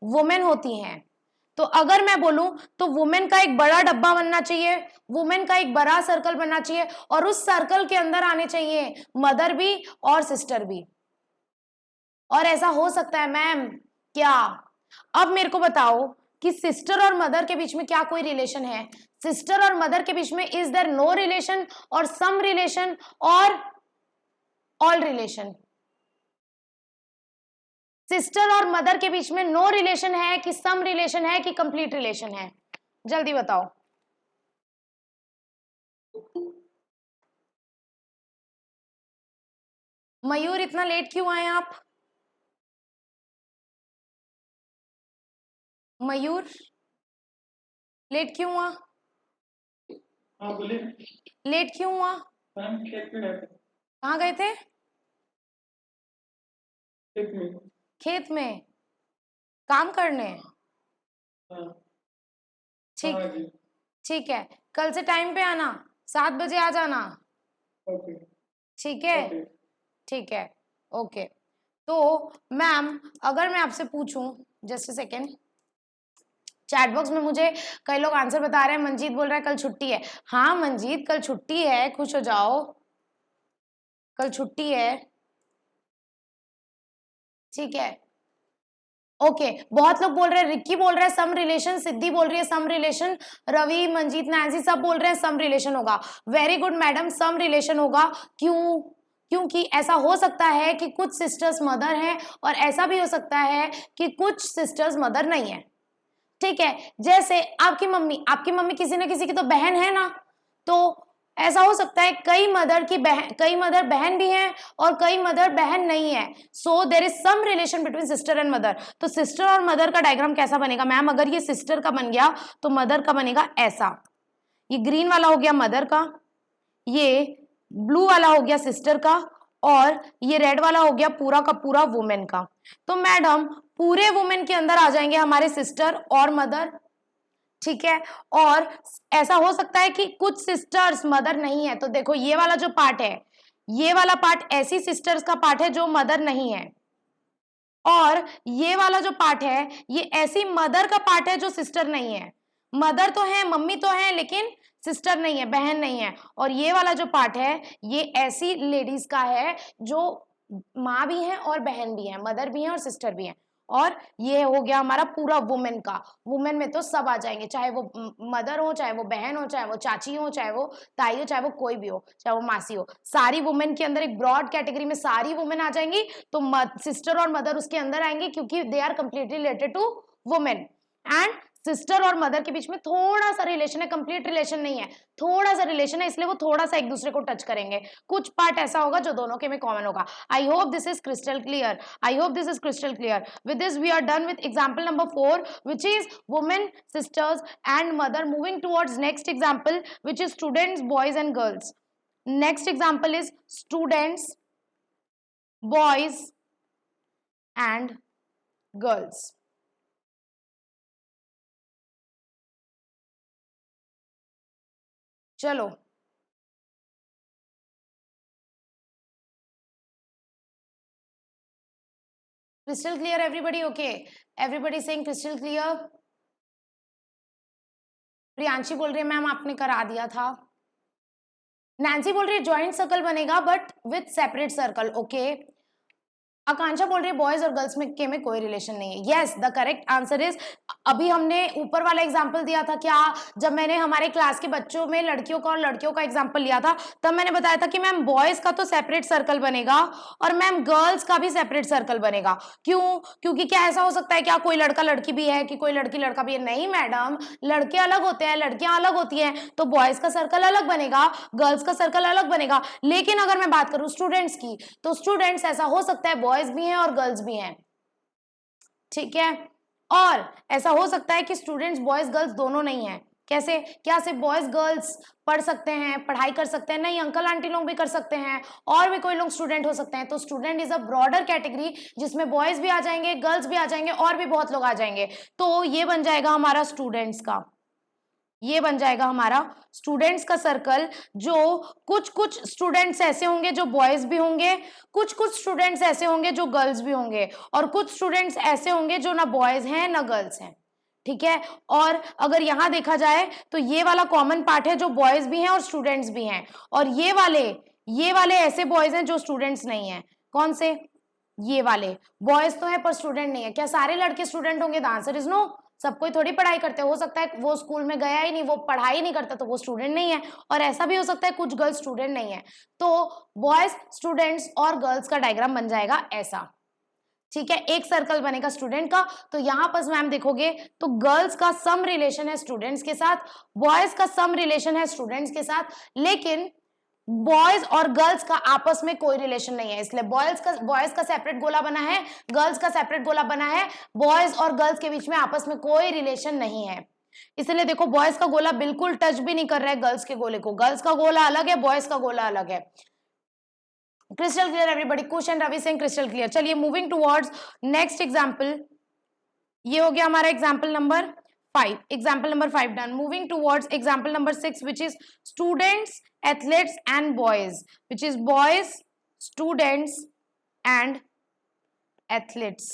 वुमेन होती हैं। तो अगर मैं बोलूं तो वुमेन का एक बड़ा डब्बा बनना चाहिए, वुमेन का एक बड़ा सर्कल बनना चाहिए, और उस सर्कल के अंदर आने चाहिए मदर भी और सिस्टर भी। और ऐसा हो सकता है मैम क्या? अब मेरे को बताओ कि सिस्टर और मदर के बीच में क्या कोई रिलेशन है? सिस्टर और मदर के बीच में इज देयर नो रिलेशन और सम रिलेशन और ऑल रिलेशन? सिस्टर और मदर के बीच में नो रिलेशन है कि सम रिलेशन है कि कंप्लीट रिलेशन है? जल्दी बताओ। मयूर इतना लेट क्यों आए आप? मयूर लेट क्यों हुआ? हाँ बोलिए लेट क्यों हुआ? मैम। खेत में रहते कहाँ गए थे? खेत में। खेत में काम करने? हाँ ठीक, हाँ जी। ठीक है। कल से टाइम पे आना, 7 बजे आ जाना। ओके ठीक है, ओके। ठीक है, ओके। तो मैम अगर मैं आपसे पूछूं, just a second, chat box में मुझे कई लोग आंसर बता रहे हैं। मंजीत बोल रहा है कल छुट्टी है। हाँ मंजीत कल छुट्टी है, खुश हो जाओ, कल छुट्टी है। ठीक है, ओके। बहुत लोग बोल रहे हैं, रिक्की बोल रहा है सम रिलेशन, सिद्धि बोल रही है some relation, Ravi, Manjeet, Nancy सब बोल रहे हैं सम रिलेशन होगा। Very good madam, some relation होगा। क्यों? क्योंकि ऐसा हो सकता है कि कुछ सिस्टर्स मदर हैं और ऐसा भी हो सकता है कि कुछ सिस्टर्स मदर नहीं है। ठीक है, जैसे आपकी मम्मी किसी ना किसी की तो बहन है ना, तो ऐसा हो सकता है कई मदर बहन भी हैं और कई मदर बहन नहीं है। So there is some relation between sister and mother. तो सिस्टर और मदर का डायग्राम कैसा बनेगा मैम? अगर ये सिस्टर का बन गया तो मदर का बनेगा ऐसा। ये ग्रीन वाला हो गया मदर का, ये ब्लू वाला हो गया सिस्टर का, और ये रेड वाला हो गया पूरा का पूरा वुमेन का। तो मैडम पूरे वुमेन के अंदर आ जाएंगे हमारे सिस्टर और मदर, ठीक है। और ऐसा हो सकता है कि कुछ सिस्टर्स मदर नहीं है, तो देखो ये वाला जो पार्ट है, ये वाला पार्ट ऐसी सिस्टर्स का पार्ट है जो मदर नहीं है, और ये वाला जो पार्ट है ये ऐसी मदर का पार्ट है जो सिस्टर नहीं है। मदर तो है, मम्मी तो है, लेकिन सिस्टर नहीं है, बहन नहीं है। और ये वाला जो पार्ट है ये ऐसी लेडीज का है जो माँ भी है और बहन भी है, मदर भी है और सिस्टर भी है। और ये हो गया हमारा पूरा वुमेन का। वुमेन में तो सब आ जाएंगे, चाहे वो मदर हो, चाहे वो बहन हो, चाहे वो चाची हो, चाहे वो ताई हो, चाहे वो कोई भी हो, चाहे वो मासी हो, सारी वुमेन के अंदर एक ब्रॉड कैटेगरी में सारी वुमेन आ जाएंगी। तो सिस्टर और मदर उसके अंदर आएंगे क्योंकि they are completely related to women. And sister और मदर के बीच में थोड़ा सा रिलेशन है, कंप्लीट रिलेशन नहीं है, थोड़ा सा रिलेशन है, इसलिए वो थोड़ा सा एक दूसरे को टच करेंगे। कुछ पार्ट ऐसा होगा जो दोनों के में कॉमन होगा। I hope this is crystal clear, I hope this is crystal clear. With this we are done with example number 4 which is women, sisters and mother. Moving towards next example which is students, boys and girls. Next example is students, boys and girls. चलो crystal clear everybody? Okay, everybody saying crystal clear. Priyanshi बोल रही है ma'am आपने करा दिया था। Nancy बोल रही है जॉइंट सर्कल बनेगा but with separate circle. Okay, Akanksha बोल रही है बॉयज और गर्ल्स में कोई रिलेशन नहीं है। Yes, the correct answer is, अभी हमने ऊपर वाला एग्जांपल दिया था क्या, जब मैंने हमारे क्लास के बच्चों में लड़कियों का और लड़कियों का एग्जांपल लिया था, तब मैंने बताया था कि मैम बॉयज का तो सेपरेट सर्कल बनेगा और मैम गर्ल्स का भी सेपरेट सर्कल बनेगा। क्यों? क्योंकि क्या ऐसा हो सकता है क्या कोई लड़का लड़की भी है कि कोई लड़की लड़का भी है? नहीं मैडम, लड़के अलग होते हैं, लड़कियां अलग होती हैं, तो बॉयज का सर्कल अलग बनेगा, गर्ल्स का सर्कल अलग बनेगा। लेकिन अगर मैं बात करूं स्टूडेंट्स की, तो स्टूडेंट्स ऐसा हो सकता है बॉयज भी हैं और गर्ल्स भी हैं, ठीक है। और ऐसा हो सकता है कि स्टूडेंट्स बॉयज गर्ल्स दोनों नहीं है। कैसे? क्या सिर्फ बॉयज गर्ल्स पढ़ सकते हैं, पढ़ाई कर सकते हैं? नहीं, अंकल आंटी लोग भी कर सकते हैं और भी कोई लोग स्टूडेंट हो सकते हैं। तो student is a broader category जिसमें बॉयज भी आ जाएंगे, गर्ल्स भी आ जाएंगे और भी बहुत लोग आ जाएंगे। तो ये बन जाएगा हमारा स्टूडेंट्स का, ये बन जाएगा हमारा स्टूडेंट्स का सर्कल। जो कुछ कुछ स्टूडेंट्स ऐसे होंगे जो बॉयज भी होंगे, कुछ कुछ स्टूडेंट्स ऐसे होंगे जो गर्ल्स भी होंगे, और कुछ स्टूडेंट्स ऐसे होंगे जो ना बॉयज हैं ना गर्ल्स हैं, ठीक है। और अगर यहां देखा जाए तो ये वाला कॉमन पार्ट है जो बॉयज भी हैं और स्टूडेंट्स भी हैं, और ये वाले ऐसे बॉयज हैं जो स्टूडेंट्स नहीं है। कौन से? ये वाले बॉयज तो है पर स्टूडेंट नहीं है। क्या सारे लड़के स्टूडेंट होंगे? The answer is no. सब कोई थोड़ी पढ़ाई करते, हो सकता है वो स्कूल में गया ही नहीं, वो पढ़ाई नहीं करता, तो वो स्टूडेंट नहीं है। और ऐसा भी हो सकता है कुछ गर्ल्स स्टूडेंट नहीं है। तो बॉयज, स्टूडेंट्स और गर्ल्स का डायग्राम बन जाएगा ऐसा, ठीक है। एक सर्कल बनेगा स्टूडेंट का। तो यहां पर मैम देखोगे तो गर्ल्स का सम रिलेशन है स्टूडेंट्स के साथ, बॉयज का सम रिलेशन है स्टूडेंट्स के साथ, लेकिन बॉयज और गर्ल्स का आपस में कोई रिलेशन नहीं है। इसलिए बॉयज का सेपरेट गोला बना है, गर्ल्स का सेपरेट गोला बना है, बॉयज और गर्ल्स के बीच में आपस में कोई रिलेशन नहीं है। इसलिए देखो बॉयज का गोला बिल्कुल टच भी नहीं कर रहा है गर्ल्स के गोले को, गर्ल्स का गोला अलग है, बॉयज का गोला अलग है। Crystal clear everybody? Question Ravi Singh crystal clear. चलिए मूविंग टुवर्ड्स नेक्स्ट एग्जांपल, ये हो गया हमारा example number 5। Example number 5 done. Moving towards example number 6 which is students, athletes and boys, which is boys, students and athletes.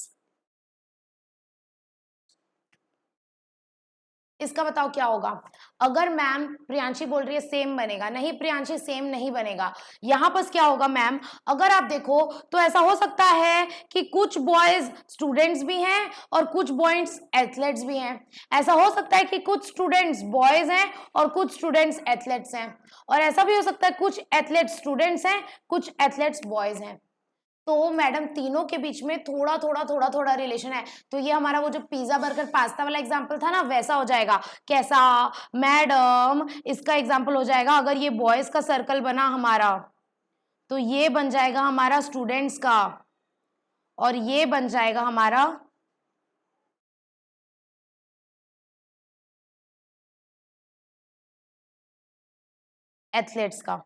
इसका बताओ क्या होगा? अगर मैम प्रियांशी बोल रही है सेम बनेगा, नहीं प्रियांशी सेम नहीं बनेगा। यहां पर क्या होगा मैम, अगर आप देखो तो ऐसा हो सकता है कि कुछ बॉयज स्टूडेंट्स भी हैं और कुछ बॉयज एथलेट्स भी हैं। ऐसा हो सकता है कि कुछ स्टूडेंट्स बॉयज हैं और कुछ स्टूडेंट्स एथलेट्स हैं, और ऐसा भी हो सकता है कुछ एथलेट्स स्टूडेंट्स हैं, कुछ एथलेट्स बॉयज हैं। तो मैडम तीनों के बीच में थोड़ा थोड़ा थोड़ा थोड़ा रिलेशन है। तो ये हमारा वो जो पिज्जा बर्गर पास्ता वाला एग्जांपल था ना, वैसा हो जाएगा। कैसा मैडम? इसका एग्जांपल हो जाएगा, अगर ये बॉयज का सर्कल बना हमारा तो ये बन जाएगा हमारा स्टूडेंट्स का, और ये बन जाएगा हमारा एथलेट्स का।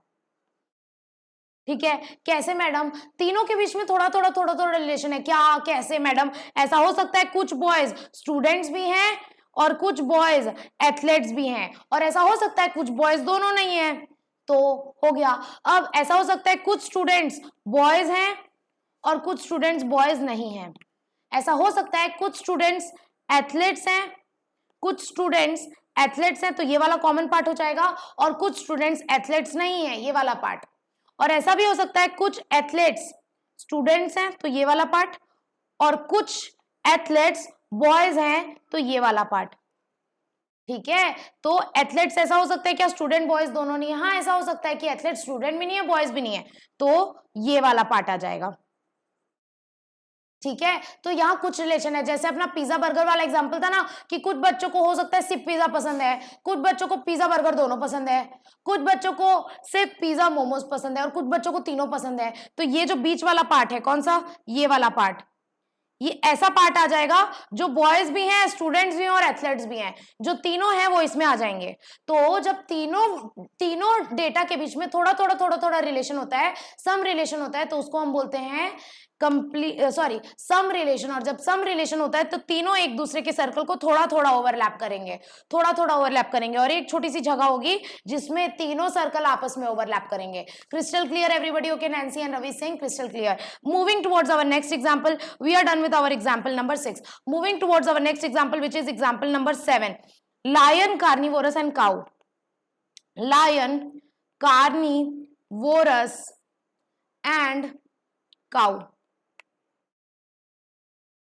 ठीक है, कैसे मैडम? तीनों के बीच में थोड़ा थोड़ा रिलेशन है क्या? कैसे मैडम? ऐसा हो सकता है कुछ बॉयज स्टूडेंट्स भी हैं और कुछ बॉयज एथलेट्स भी हैं, और ऐसा हो सकता है कुछ बॉयज दोनों नहीं है, तो हो गया। अब ऐसा हो सकता है कुछ स्टूडेंट्स बॉयज हैं और कुछ स्टूडेंट्स बॉयज नहीं हैं। ऐसा हो सकता है कुछ स्टूडेंट्स एथलीट्स हैं, कुछ स्टूडेंट्स एथलीट्स हैं, तो ये वाला कॉमन पार्ट हो जाएगा, और कुछ स्टूडेंट्स एथलीट्स नहीं है, ये वाला पार्ट। और ऐसा भी हो सकता है कुछ एथलीट्स स्टूडेंट्स हैं, तो ये वाला पार्ट, और कुछ एथलीट्स बॉयज हैं, तो ये वाला पार्ट। ठीक है, तो एथलेट्स ऐसा हो सकता है क्या स्टूडेंट बॉयज दोनों नहीं है? हाँ, ऐसा हो सकता है कि एथलेट स्टूडेंट भी नहीं है, बॉयज भी नहीं है, तो ये वाला पार्ट आ जाएगा। ठीक है, तो यहाँ कुछ रिलेशन है, जैसे अपना पिज्जा बर्गर वाला एग्जांपल था ना, कि कुछ बच्चों को हो सकता है सिर्फ पिज्जा पसंद है, कुछ बच्चों को पिज्जा बर्गर दोनों पसंद है, कुछ बच्चों को सिर्फ पिज्जा मोमोज पसंद है, और कुछ बच्चों को तीनों पसंद है। तो ये जो बीच वाला पार्ट है, कौन सा? ये वाला पार्ट, ये ऐसा पार्ट आ जाएगा जो बॉयज भी हैं, स्टूडेंट्स भी हैं और एथलेट्स भी हैं, जो तीनों हैं वो इसमें आ जाएंगे। तो जब तीनों डेटा के बीच में थोड़ा रिलेशन होता है, सम रिलेशन होता है, तो उसको हम बोलते हैं सम रिलेशन। और जब सम रिलेशन होता है तो तीनों एक दूसरे के सर्कल को थोड़ा ओवरलैप करेंगे, थोड़ा ओवरलैप करेंगे, और एक छोटी सी जगह होगी जिसमें तीनों सर्कल आपस में ओवरलैप करेंगे। Crystal clear everybody? Okay, Nancy and Ravi Singh, crystal clear. Moving towards our next example, we are done with our example number 6। Moving towards our next example which is example number 7, lion, carnivorous and cow. Lion, carnivorous and cow.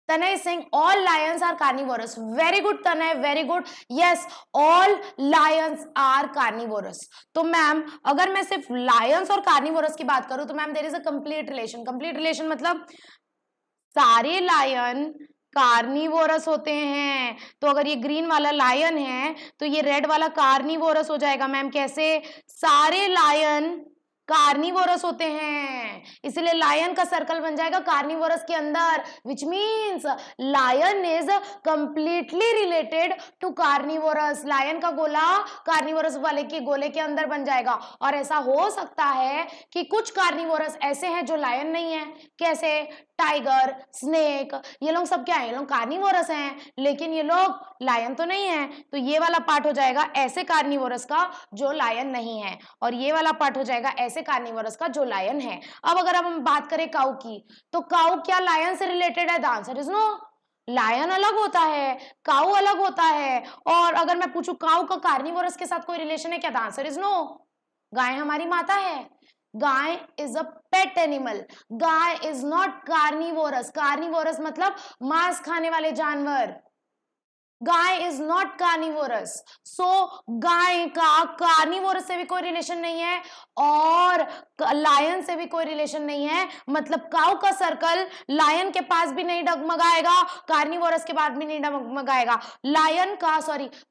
Tanay is saying all lions are carnivorous. Very good Tanay, very good. Yes, all lions are carnivorous. तो ma'am अगर मैं सिर्फ lions और carnivorous की बात करूं तो ma'am there is a complete relation. Complete relation मतलब सारे lion कार्निवोरस होते हैं। तो अगर ये ग्रीन वाला लायन है तो ये रेड वाला कार्निवोरस हो जाएगा। मैम कैसे? सारे लायन कार्निवोरस होते हैं, इसलिए लायन का सर्कल बन जाएगा कार्निवोरस के अंदर, which means lion is completely related to carnivorous. Lion का गोला कार्निवोरस वाले के गोले के अंदर बन जाएगा। और ऐसा हो सकता है कि कुछ कार्निवोरस ऐसे हैं जो लायन नहीं है। कैसे? टाइगर, स्नेक, ये लोग सब क्या है? ये लोग कार्निवोरस हैं, लेकिन ये लोग लायन तो नहीं है। तो ये वाला पार्ट हो जाएगा ऐसे कार्निवोरस का जो लायन नहीं है, और ये वाला पार्ट हो जाएगा ऐसे कार्निवोरस का जो लायन है। अब अगर हम बात करें काऊ की, तो काऊ क्या लायन से रिलेटेड है? The answer is no. Lion अलग होता है, काऊ अलग होता है। और अगर मैं पूछूं काऊ का कार्निवोरस के साथ कोई रिलेशन है क्या? The answer is no. गाय हमारी माता है। Gai is a pet animal. Gai is not carnivorous. Carnivorous मतलब मांस खाने वाले जानवर। Gai is not carnivorous. So गाय का कार्निवोरस से भी कोई रिलेशन नहीं है और लायन से भी कोई रिलेशन नहीं है। मतलब काऊ का सर्कल लायन के पास भी नहीं डगमगाएगा, कार्निवोरस के पास भी नहीं डगमगाएगा।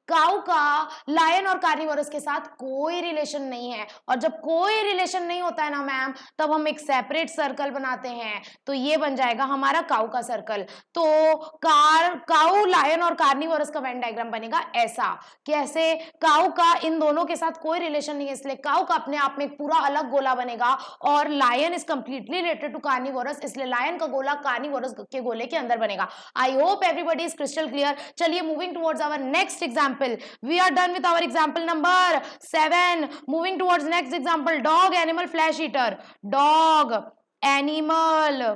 काऊ का लायन और कार्निवोरस के साथ कोई रिलेशन नहीं है। और जब कोई रिलेशन नहीं होता है ना मैम, तब हम एक सेपरेट सर्कल बनाते हैं, तो ये बन जाएगा हमारा काऊ का सर्कल। तो काऊ, लायन और कार्निवोरस का वेन डायग्राम बनेगा ऐसा। कैसे? काऊ का इन दोनों के साथ कोई रिलेशन नहीं है, इसलिए काऊ का अपने आप में एक पूरा अलग गोला बनेगा, और lion is completely related to carnivorous, इसलिए लायन का गोला कार्निवोरस के गोले के अंदर बनेगा। I hope everybody is crystal clear. चलिए moving towards our next example, we are done with our example number 7। Moving towards next example, dog animal flesh eater. Dog animal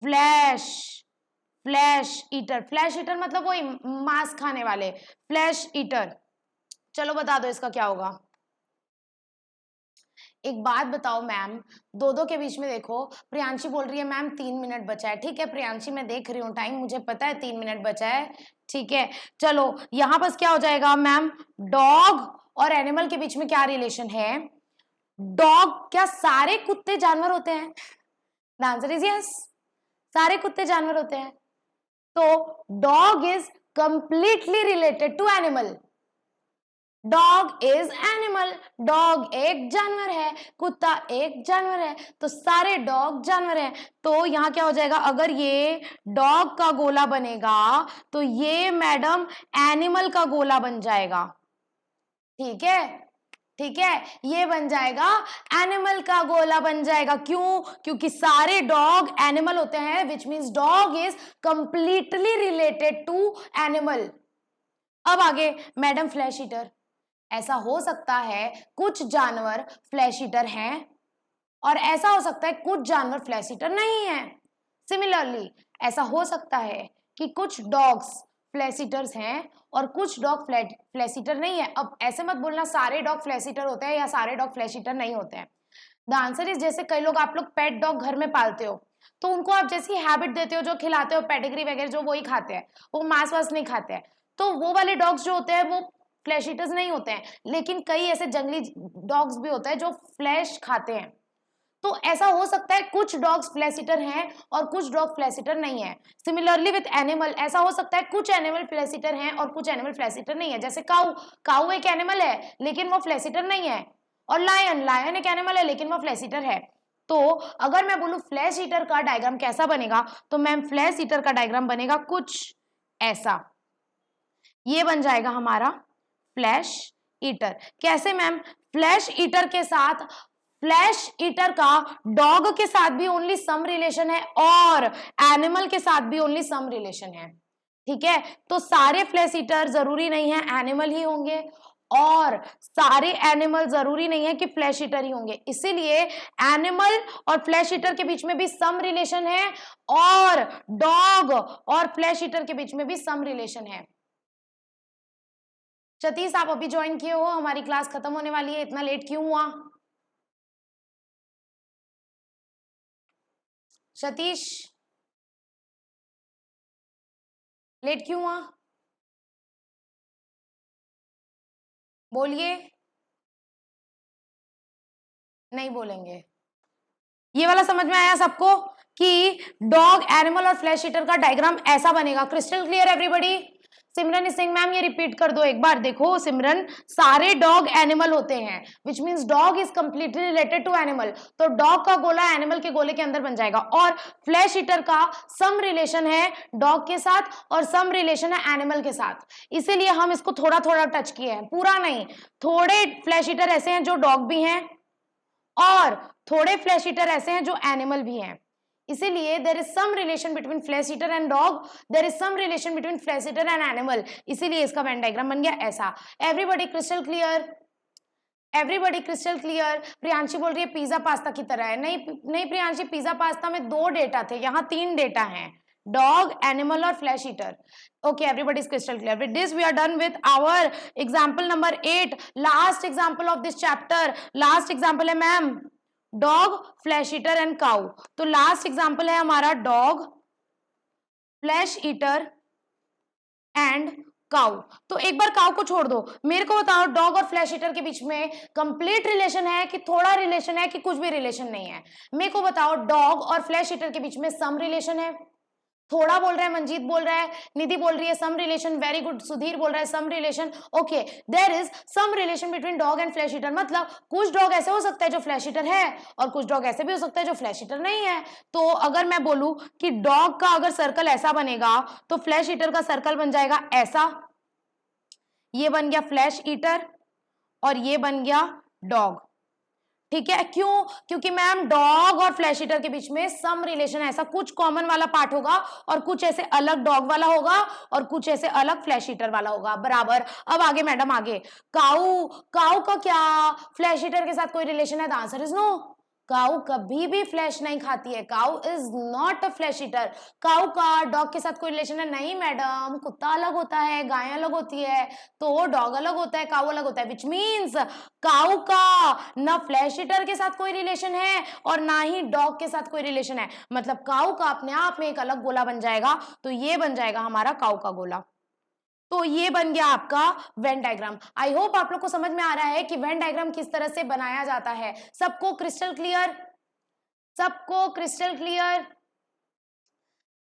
flesh eater. Flesh eater मतलब वही मांस खाने वाले, flesh eater. चलो बता दो इसका क्या होगा। एक बात बताओ मैम, दो के बीच में देखो, प्रियांशी बोल रही है मैम 3 मिनट बचा है। ठीक है प्रियांशी, मैं देख रही हूँ टाइम, मुझे पता है 3 मिनट बचा है। ठीक है, चलो यहाँ पर क्या हो जाएगा मैम? डॉग और एनिमल के बीच में क्या रिलेशन है? डॉग, क्या सारे कुत्ते जानवर होते हैं? द आंसर इज यस, सारे कुत्ते जानवर होते हैं। तो dog is completely related to animal. Dog is animal, dog एक जानवर है, कुत्ता एक जानवर है, तो सारे डॉग जानवर हैं। तो यहाँ क्या हो जाएगा? अगर ये डॉग का गोला बनेगा तो ये मैडम एनिमल का गोला बन जाएगा। ठीक है, ठीक है, ये बन जाएगा एनिमल का गोला बन जाएगा। क्यों? क्योंकि सारे डॉग एनिमल होते हैं, which means dog is completely related to animal. अब आगे मैडम फ्लैश ईटर, ऐसा हो सकता है कुछ जानवर फ्लैश ईटर हैं और ऐसा हो सकता है कुछ जानवर फ्लैश ईटर नहीं है। सिमिलरली ऐसा हो सकता है कि कुछ डॉग्स फ्लैश ईटर्स हैं और कुछ डॉग फ्लैश ईटर नहीं है। अब ऐसे मत बोलना सारे डॉग फ्लैश ईटर होते हैं या सारे डॉग फ्लैश ईटर नहीं होते हैं। द आंसर इज, जैसे कई लोग, आप लोग पेट डॉग घर में पालते हो तो उनको आप जैसी हैबिट देते हो, जो खिलाते हो पेडिग्री वगैरह, जो वही खाते हैं, वो मांस वास नहीं खाते हैं, तो वो वाले डॉग्स जो होते हैं वो फ्लैश ईटर्स नहीं होते हैं। लेकिन कई ऐसे जंगली डॉग्स भी होते हैं जो फ्लैश खाते हैं। तो ऐसा हो सकता है कुछ डॉग्स फ्लैश ईटर हैं और कुछ डॉग फ्लैश ईटर नहीं है। सिमिलरली विथ एनिमल, ऐसा हो सकता है कुछ एनिमल फ्लैश ईटर हैं और कुछ एनिमल फ्लैश ईटर नहीं है। जैसे काऊ, काऊ एक एनिमल है लेकिन वो फ्लैश ईटर नहीं है। और लायन, लायन एक एनिमल है लेकिन वो फ्लैश ईटर है। तो अगर मैं बोलूं फ्लैश ईटर का डायग्राम कैसा बनेगा, तो मैम फ्लैश ईटर का डायग्राम बनेगा कुछ ऐसा। ये बन जाएगा हमारा फ्लैश ईटर। कैसे मैम? फ्लैश ईटर के साथ, फ्लैश ईटर का डॉग के साथ भी ओनली सम रिलेशन है और एनिमल के साथ भी ओनली सम रिलेशन है। ठीक है, तो सारे फ्लैश ईटर जरूरी नहीं है एनिमल ही होंगे और सारे एनिमल जरूरी नहीं है कि फ्लैश ईटर ही होंगे। इसीलिए एनिमल और फ्लैश ईटर के बीच में भी सम रिलेशन है और डॉग और फ्लैश ईटर के बीच में भी सम रिलेशन है। सतीश, आप अभी ज्वाइन किए हो, हमारी क्लास खत्म होने वाली है, इतना लेट क्यों हुआ? सतीश, लेट क्यों हुआ? बोलिए। नहीं बोलेंगे। ये वाला समझ में आया सबको कि डॉग, एनिमल और फ्लैश ईटर का डायग्राम ऐसा बनेगा। Crystal clear everybody? Simran Singh ma'am ये रिपीट कर दो एक बार। देखो सिमरन, सारे डॉग एनिमल होते हैं, which means dog is completely related to animal, तो डॉग का गोला एनिमल के गोले के अंदर बन जाएगा। और फ्लैश ईटर का सम रिलेशन है डॉग के साथ और सम रिलेशन है एनिमल के साथ, इसीलिए हम इसको थोड़ा थोड़ा टच किए हैं, पूरा नहीं। थोड़े फ्लैश ईटर ऐसे हैं जो डॉग भी हैं और थोड़े फ्लैश ईटर ऐसे हैं जो एनिमल भी हैं। इसीलिए there is some relation between flesh eater and dog, there is some relation between flesh eater and animal, इसीलिए इसका वेन डायग्राम बन गया ऐसा। Everybody crystal clear? Everybody crystal clear? Priyanshi बोल रही है पिज्जा पास्ता की तरह है। नहीं नहीं प्रियांशी, पिज्जा पास्ता में 2 डेटा थे, यहाँ 3 डेटा हैं, डॉग, एनिमल और flesh eater. Okay, everybody is crystal clear. With this we are done with our example number 8, last example of this chapter. Last example है ma'am dog, flash eater and cow. तो last example है हमारा dog, flash eater and cow. तो एक बार cow को छोड़ दो, मेरे को बताओ डॉग और फ्लैश ईटर के बीच में कंप्लीट रिलेशन है कि थोड़ा रिलेशन है कि कुछ भी रिलेशन नहीं है? मेरे को बताओ डॉग और फ्लैश ईटर के बीच में सम रिलेशन है? थोड़ा बोल रहा है मंजीत, बोल रहा है निधि, बोल रही है some relation, very good. Sudhir बोल रहा है some relation. Okay, there is some relation between dog and flesh eater, मतलब कुछ डॉग ऐसे हो सकता है जो फ्लैश ईटर है और कुछ डॉग ऐसे भी हो सकता है जो फ्लैश ईटर नहीं है। तो अगर मैं बोलूं कि डॉग का अगर सर्कल ऐसा बनेगा तो फ्लैश ईटर का सर्कल बन जाएगा ऐसा। ये बन गया फ्लैश ईटर और ये बन गया डॉग। ठीक है, क्यों? क्योंकि मैम डॉग और फ्लैश ईटर के बीच में सम रिलेशन है, ऐसा कुछ कॉमन वाला पार्ट होगा और कुछ ऐसे अलग डॉग वाला होगा और कुछ ऐसे अलग फ्लैश ईटर वाला होगा, बराबर। अब आगे मैडम, आगे काऊ, काऊ का क्या फ्लैश ईटर के साथ कोई रिलेशन है? The answer is no. Cow कभी भी फ्लैश नहीं खाती है, cow is not a flesh eater. Cow का डॉग के साथ कोई रिलेशन है? नहीं मैडम, कुत्ता अलग होता है, गाय अलग होती है, तो डॉग अलग होता है, काऊ अलग होता है, विच मीन्स काऊ का ना फ्लैश ईटर के साथ कोई रिलेशन है और ना ही डॉग के साथ कोई रिलेशन है। मतलब काऊ का अपने आप में एक अलग गोला बन जाएगा, तो ये बन जाएगा हमारा काऊ का गोला। तो ये बन गया आपका वेन डायग्राम। आई होप आप लोग को समझ में आ रहा है कि वेन डायग्राम किस तरह से बनाया जाता है। सबको क्रिस्टल क्लियर? सबको क्रिस्टल क्लियर?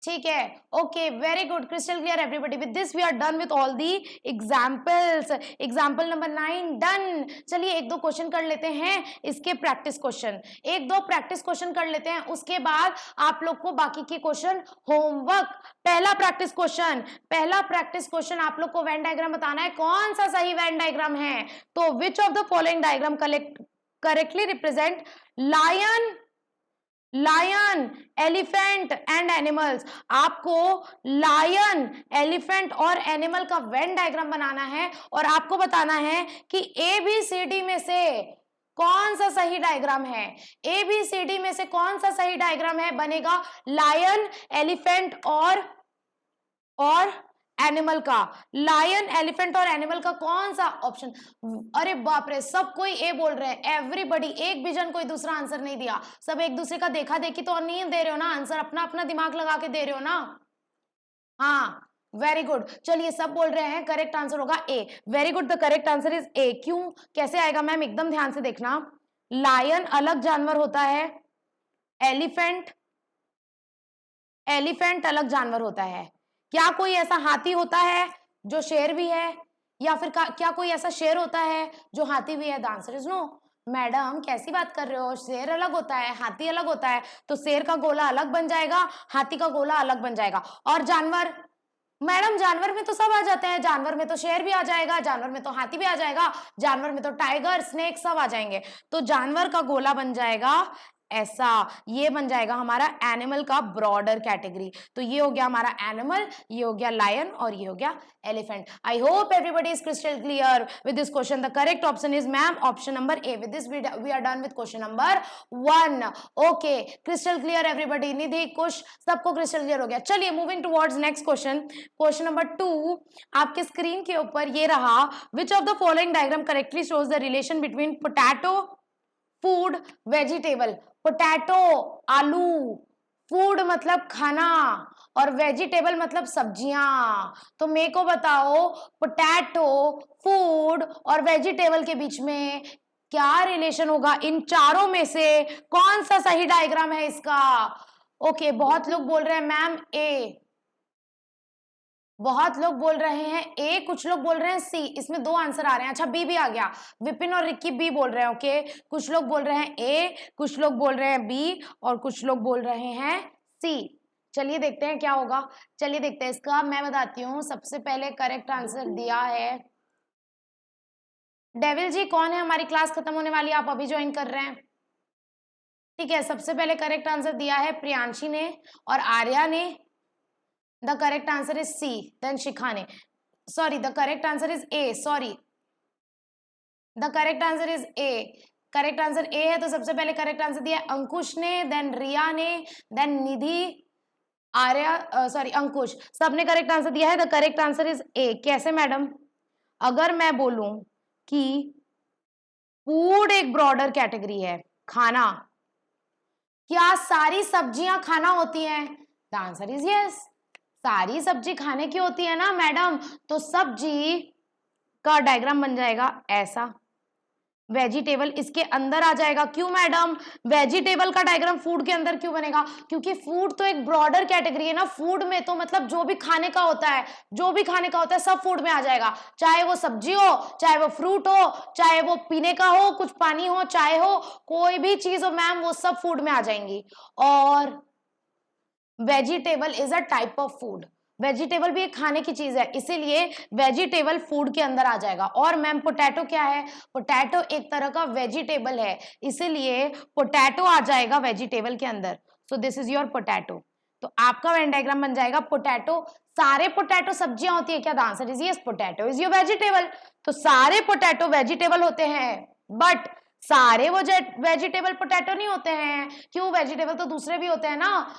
ठीक है, okay, very good, crystal clear everybody. With this we are done with all the examples. Example number 9 done. चलिए एक दो क्वेश्चन कर लेते हैं इसके प्रैक्टिस क्वेश्चन, एक दो प्रैक्टिस क्वेश्चन कर लेते हैं, उसके बाद आप लोग को बाकी के क्वेश्चन होमवर्क। पहला प्रैक्टिस क्वेश्चन आप लोग को वेन डायग्राम बताना है, कौन सा सही वेन डायग्राम है। तो which of the following diagram correctly represent lion, elephant and animals. आपको लायन, एलिफेंट और एनिमल का वेन डायग्राम बनाना है और आपको बताना है कि ABCD में से कौन सा सही डायग्राम है। ABCD में से कौन सा सही डायग्राम है बनेगा लायन, एलिफेंट और एनिमल का। लायन, एलिफेंट और एनिमल का कौन सा ऑप्शन। अरे बाप रे, सब कोई ए बोल रहे हैं, एवरीबॉडी, एक भी जन कोई दूसरा आंसर नहीं दिया। सब एक दूसरे का देखा देखी तो नहीं दे रहे हो ना आंसर, अपना अपना दिमाग लगा के दे रहे हो ना। हाँ, वेरी गुड। चलिए सब बोल रहे हैं करेक्ट आंसर होगा A. Very good, the correct answer is A. क्यों, कैसे आएगा मैम, एकदम ध्यान से देखना। लायन अलग जानवर होता है, एलिफेंट अलग जानवर होता है। क्या कोई ऐसा हाथी होता है जो शेर भी है, या फिर क्या कोई ऐसा शेर होता है जो हाथी भी है। The answer is no. Madam कैसी बात कर रहे हो, शेर अलग होता है, हाथी अलग होता है, तो शेर का गोला अलग बन जाएगा, हाथी का गोला अलग बन जाएगा। और जानवर, मैडम जानवर में तो सब आ जाते हैं, जानवर में तो शेर भी आ जाएगा, जानवर में तो हाथी भी आ जाएगा, जानवर में तो टाइगर, स्नेक सब आ जाएंगे। तो जानवर का गोला बन जाएगा ऐसा, ये बन जाएगा हमारा एनिमल का ब्रॉडर कैटेगरी। तो ये हो गया हमारा एनिमल, ये हो गया लायन और ये हो गया elephant. I hope everybody is crystal clear with this question. The correct option is ma'am option number A. With this we are done with question number 1। Okay, crystal clear everybody, Nidhi, Kush, सबको crystal clear हो गया। चलिए moving towards next question. Question number 2 आपके screen के ऊपर ये रहा। Which of the following diagram correctly shows the relation between potato, food, vegetable. Potato आलू, फूड मतलब खाना, और वेजिटेबल मतलब सब्जियां। तो मेरे को बताओ पोटैटो, फूड और वेजिटेबल के बीच में क्या रिलेशन होगा, इन चारों में से कौन सा सही डायग्राम है इसका। ओके, बहुत लोग बोल रहे हैं मैम ए, बहुत लोग बोल रहे हैं ए, कुछ लोग बोल रहे हैं सी। इसमें दो आंसर आ रहे हैं। अच्छा, बी भी आ गया, विपिन और रिक्की बी बोल रहे हैं। ओके, कुछ लोग बोल रहे हैं ए, कुछ लोग बोल रहे हैं बी और कुछ लोग बोल रहे हैं सी। चलिए देखते हैं क्या होगा। चलिए देखते हैं इसका, मैं बताती हूँ। सबसे पहले करेक्ट आंसर दिया है डेविल जी। कौन है, हमारी क्लास खत्म होने वाली, आप अभी ज्वाइन कर रहे हैं, ठीक है। सबसे पहले करेक्ट आंसर दिया है प्रियांशी ने और आर्या ने। The correct answer is C. Then Shikha ने, sorry, the correct answer is A. Sorry, the correct answer is A. Correct answer A है। तो सबसे पहले करेक्ट आंसर दिया अंकुश ने, देन रिया ने, देन निधि, आर्या, सॉरी अंकुश, सबने करेक्ट आंसर दिया है। द करेक्ट आंसर इज ए। कैसे मैडम, अगर मैं बोलूं कि फूड एक ब्रॉडर कैटेगरी है, खाना, क्या सारी सब्जियां खाना होती हैं। द आंसर इज यस, सारी सब्जी खाने की होती है ना मैडम। तो सब्जी का डायग्राम बन जाएगा ऐसा, वेजिटेबल इसके अंदर आ जाएगा। क्यों मैडम, वेजिटेबल का डायग्राम फूड के अंदर क्यों बनेगा, क्योंकि फूड तो एक ब्रॉडर कैटेगरी है ना। फूड में तो मतलब जो भी खाने का होता है, जो भी खाने का होता है सब फूड में आ जाएगा, चाहे वो सब्जी हो, चाहे वो फ्रूट हो, चाहे वो पीने का हो, कुछ पानी हो, चाय हो, कोई भी चीज हो मैम, वो सब फूड में आ जाएंगी। और vegetable is a type of food, vegetable भी एक खाने की चीज है, इसीलिए वेजिटेबल फूड के अंदर आ जाएगा। और मैम पोटैटो क्या है, पोटैटो एक तरह का वेजिटेबल है, इसीलिए पोटैटो आ जाएगा वेजिटेबल के अंदर। So this is your potato. तो आपका वेन डायग्राम बन जाएगा पोटैटो। सारे पोटैटो सब्जियां होती है क्या, the answer is yes, potato is your vegetable. तो सारे पोटैटो वेजिटेबल होते हैं, बट सारे वो वेजिटेबल पोटैटो नहीं होते हैं। क्यों, वेजिटेबल तो दूसरे भी होते हैं ना,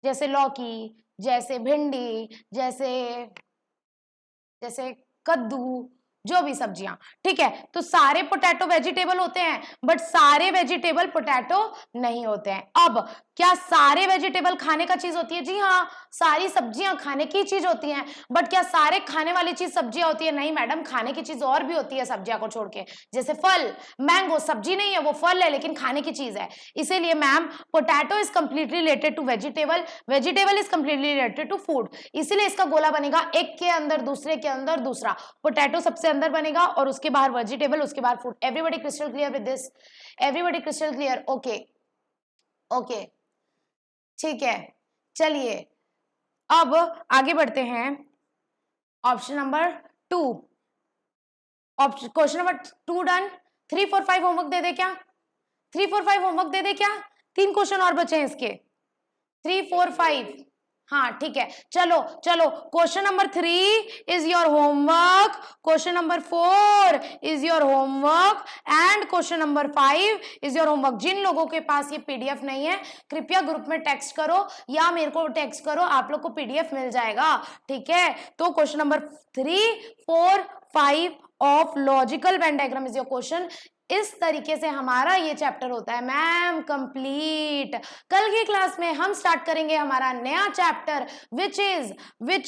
जैसे लौकी, जैसे भिंडी, जैसे कद्दू, जो भी सब्जियां, ठीक है। तो सारे पोटैटो वेजिटेबल होते हैं, बट सारे वेजिटेबल पोटैटो नहीं होते हैं। अब क्या सारे वेजिटेबल खाने का चीज होती है? जी हाँ, सारी सब्जियां खाने की चीज होती हैं। बट क्या सारे खाने वाली चीज सब्जियां होती है? नहीं मैडम, खाने की चीज और भी होती है सब्जियां को छोड़ के। जैसे फल, मैंगो सब्जी नहीं है, वो फल है लेकिन खाने की चीज है। इसीलिए ma'am potato is completely related to vegetable, vegetable is completely related to food. इसीलिए इसका गोला बनेगा एक के अंदर दूसरे के अंदर दूसरा। पोटैटो सबसे अंदर बनेगा और उसके बाहर वेजिटेबल, उसके बाहर food. Everybody crystal clear with this? Everybody crystal clear? Okay okay, ठीक है। चलिए अब आगे बढ़ते हैं। Option number 2, option question number 2 done. 3 4 5 homework दे दे क्या? 3 4 5 होमवर्क दे दे क्या? 3 क्वेश्चन और बचे हैं इसके। 3 4 5, हाँ ठीक है। चलो चलो, question number 3 is your homework, question number 4 is your homework and question number 5 is your homework. जिन लोगों के पास ये पीडीएफ नहीं है कृपया ग्रुप में टेक्स्ट करो या मेरे को टेक्स्ट करो, आप लोग को पीडीएफ मिल जाएगा, ठीक है। तो question number 3 4 5 of logical Venn diagram is your question. इस तरीके से हमारा ये चैप्टर होता है मैम कंप्लीट। कल की क्लास में हम स्टार्ट करेंगे हमारा नया चैप्टर विच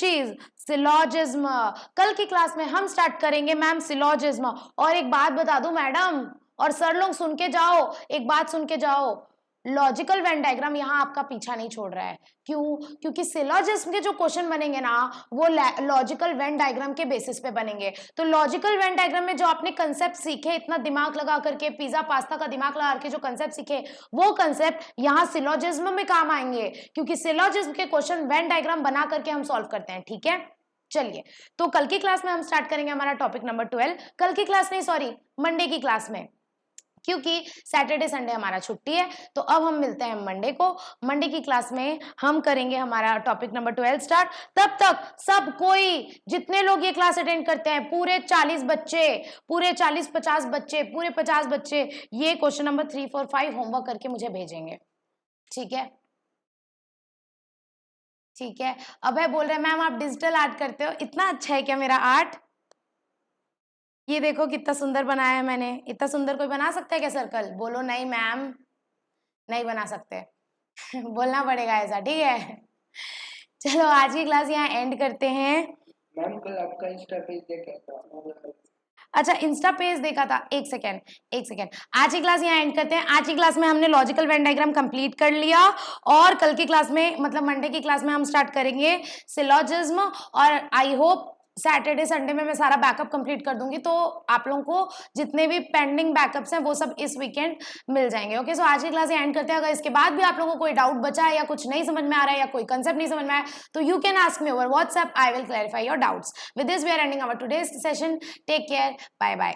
इज सिलॉजिज्म। कल की क्लास में हम स्टार्ट करेंगे मैम सिलॉजिज्म। और एक बात बता दूं मैडम और सर लोग, सुन के जाओ, एक बात सुन के जाओ, लॉजिकल वेन डायग्राम यहाँ आपका पीछा नहीं छोड़ रहा है। क्यों? क्योंकि सिलॉजिज्म के जो क्वेश्चन बनेंगे ना वो लॉजिकल वेन डायग्राम के बेसिस पे बनेंगे। तो लॉजिकल वेन डायग्राम में जो आपने कंसेप्ट सीखे, इतना दिमाग लगा करके, पिज्जा पास्ता का दिमाग लगा करके जो कंसेप्ट सीखे, वो कंसेप्ट यहाँ सिलॉजिज्म में काम आएंगे, क्योंकि सिलॉजिज्म के क्वेश्चन वेन डायग्राम बना करके हम सॉल्व करते हैं, ठीक है। चलिए, तो कल की क्लास में हम स्टार्ट करेंगे हमारा टॉपिक नंबर 12। कल की क्लास नहीं, सॉरी, मंडे की क्लास में, क्योंकि सैटरडे संडे हमारा छुट्टी है। तो अब हम मिलते हैं मंडे को। मंडे की क्लास में हम करेंगे हमारा टॉपिक नंबर 12 स्टार्ट। तब तक सब कोई, जितने लोग ये क्लास अटेंड करते हैं, पूरे 40 बच्चे, पूरे 40-50 बच्चे, पूरे 50 बच्चे ये क्वेश्चन नंबर 3 4 5 होमवर्क करके मुझे भेजेंगे, ठीक है। ठीक है। अब है बोल रहे मैम आप डिजिटल आर्ट करते हो, इतना अच्छा है क्या मेरा आर्ट? ये देखो कितना सुंदर बनाया है मैंने। इतना सुंदर कोई बना सकता है क्या सर्कल? बोलो नहीं मैम, नहीं बना सकते। बोलना पड़ेगा ऐसा, ठीक है। चलो आज की क्लास यहाँ एंड करते हैं। मैम कल आपका इंस्टा पेज देखा था। अच्छा, इंस्टा पेज देखा था, एक सेकेंड। आज की क्लास यहाँ एंड करते हैं। आज की क्लास में हमने लॉजिकल वेन डायग्राम कंप्लीट कर लिया और कल की क्लास में, मतलब मंडे की क्लास में हम स्टार्ट करेंगे सिलॉजिज्म। और आई होप सैटरडे संडे में मैं सारा बैकअप कंप्लीट कर दूंगी, तो आप लोगों को जितने भी पेंडिंग बैकअप्स हैं वो सब इस वीकेंड मिल जाएंगे। ओके, सो आज की क्लास एंड करते हैं। अगर इसके बाद भी आप लोगों को कोई डाउट बचा है या कुछ नहीं समझ में आ रहा है या कोई कंसेप्ट नहीं समझ में आया, तो you can ask me over WhatsApp, I will clarify your doubts. With this we are ending our today's session. Take care, bye bye.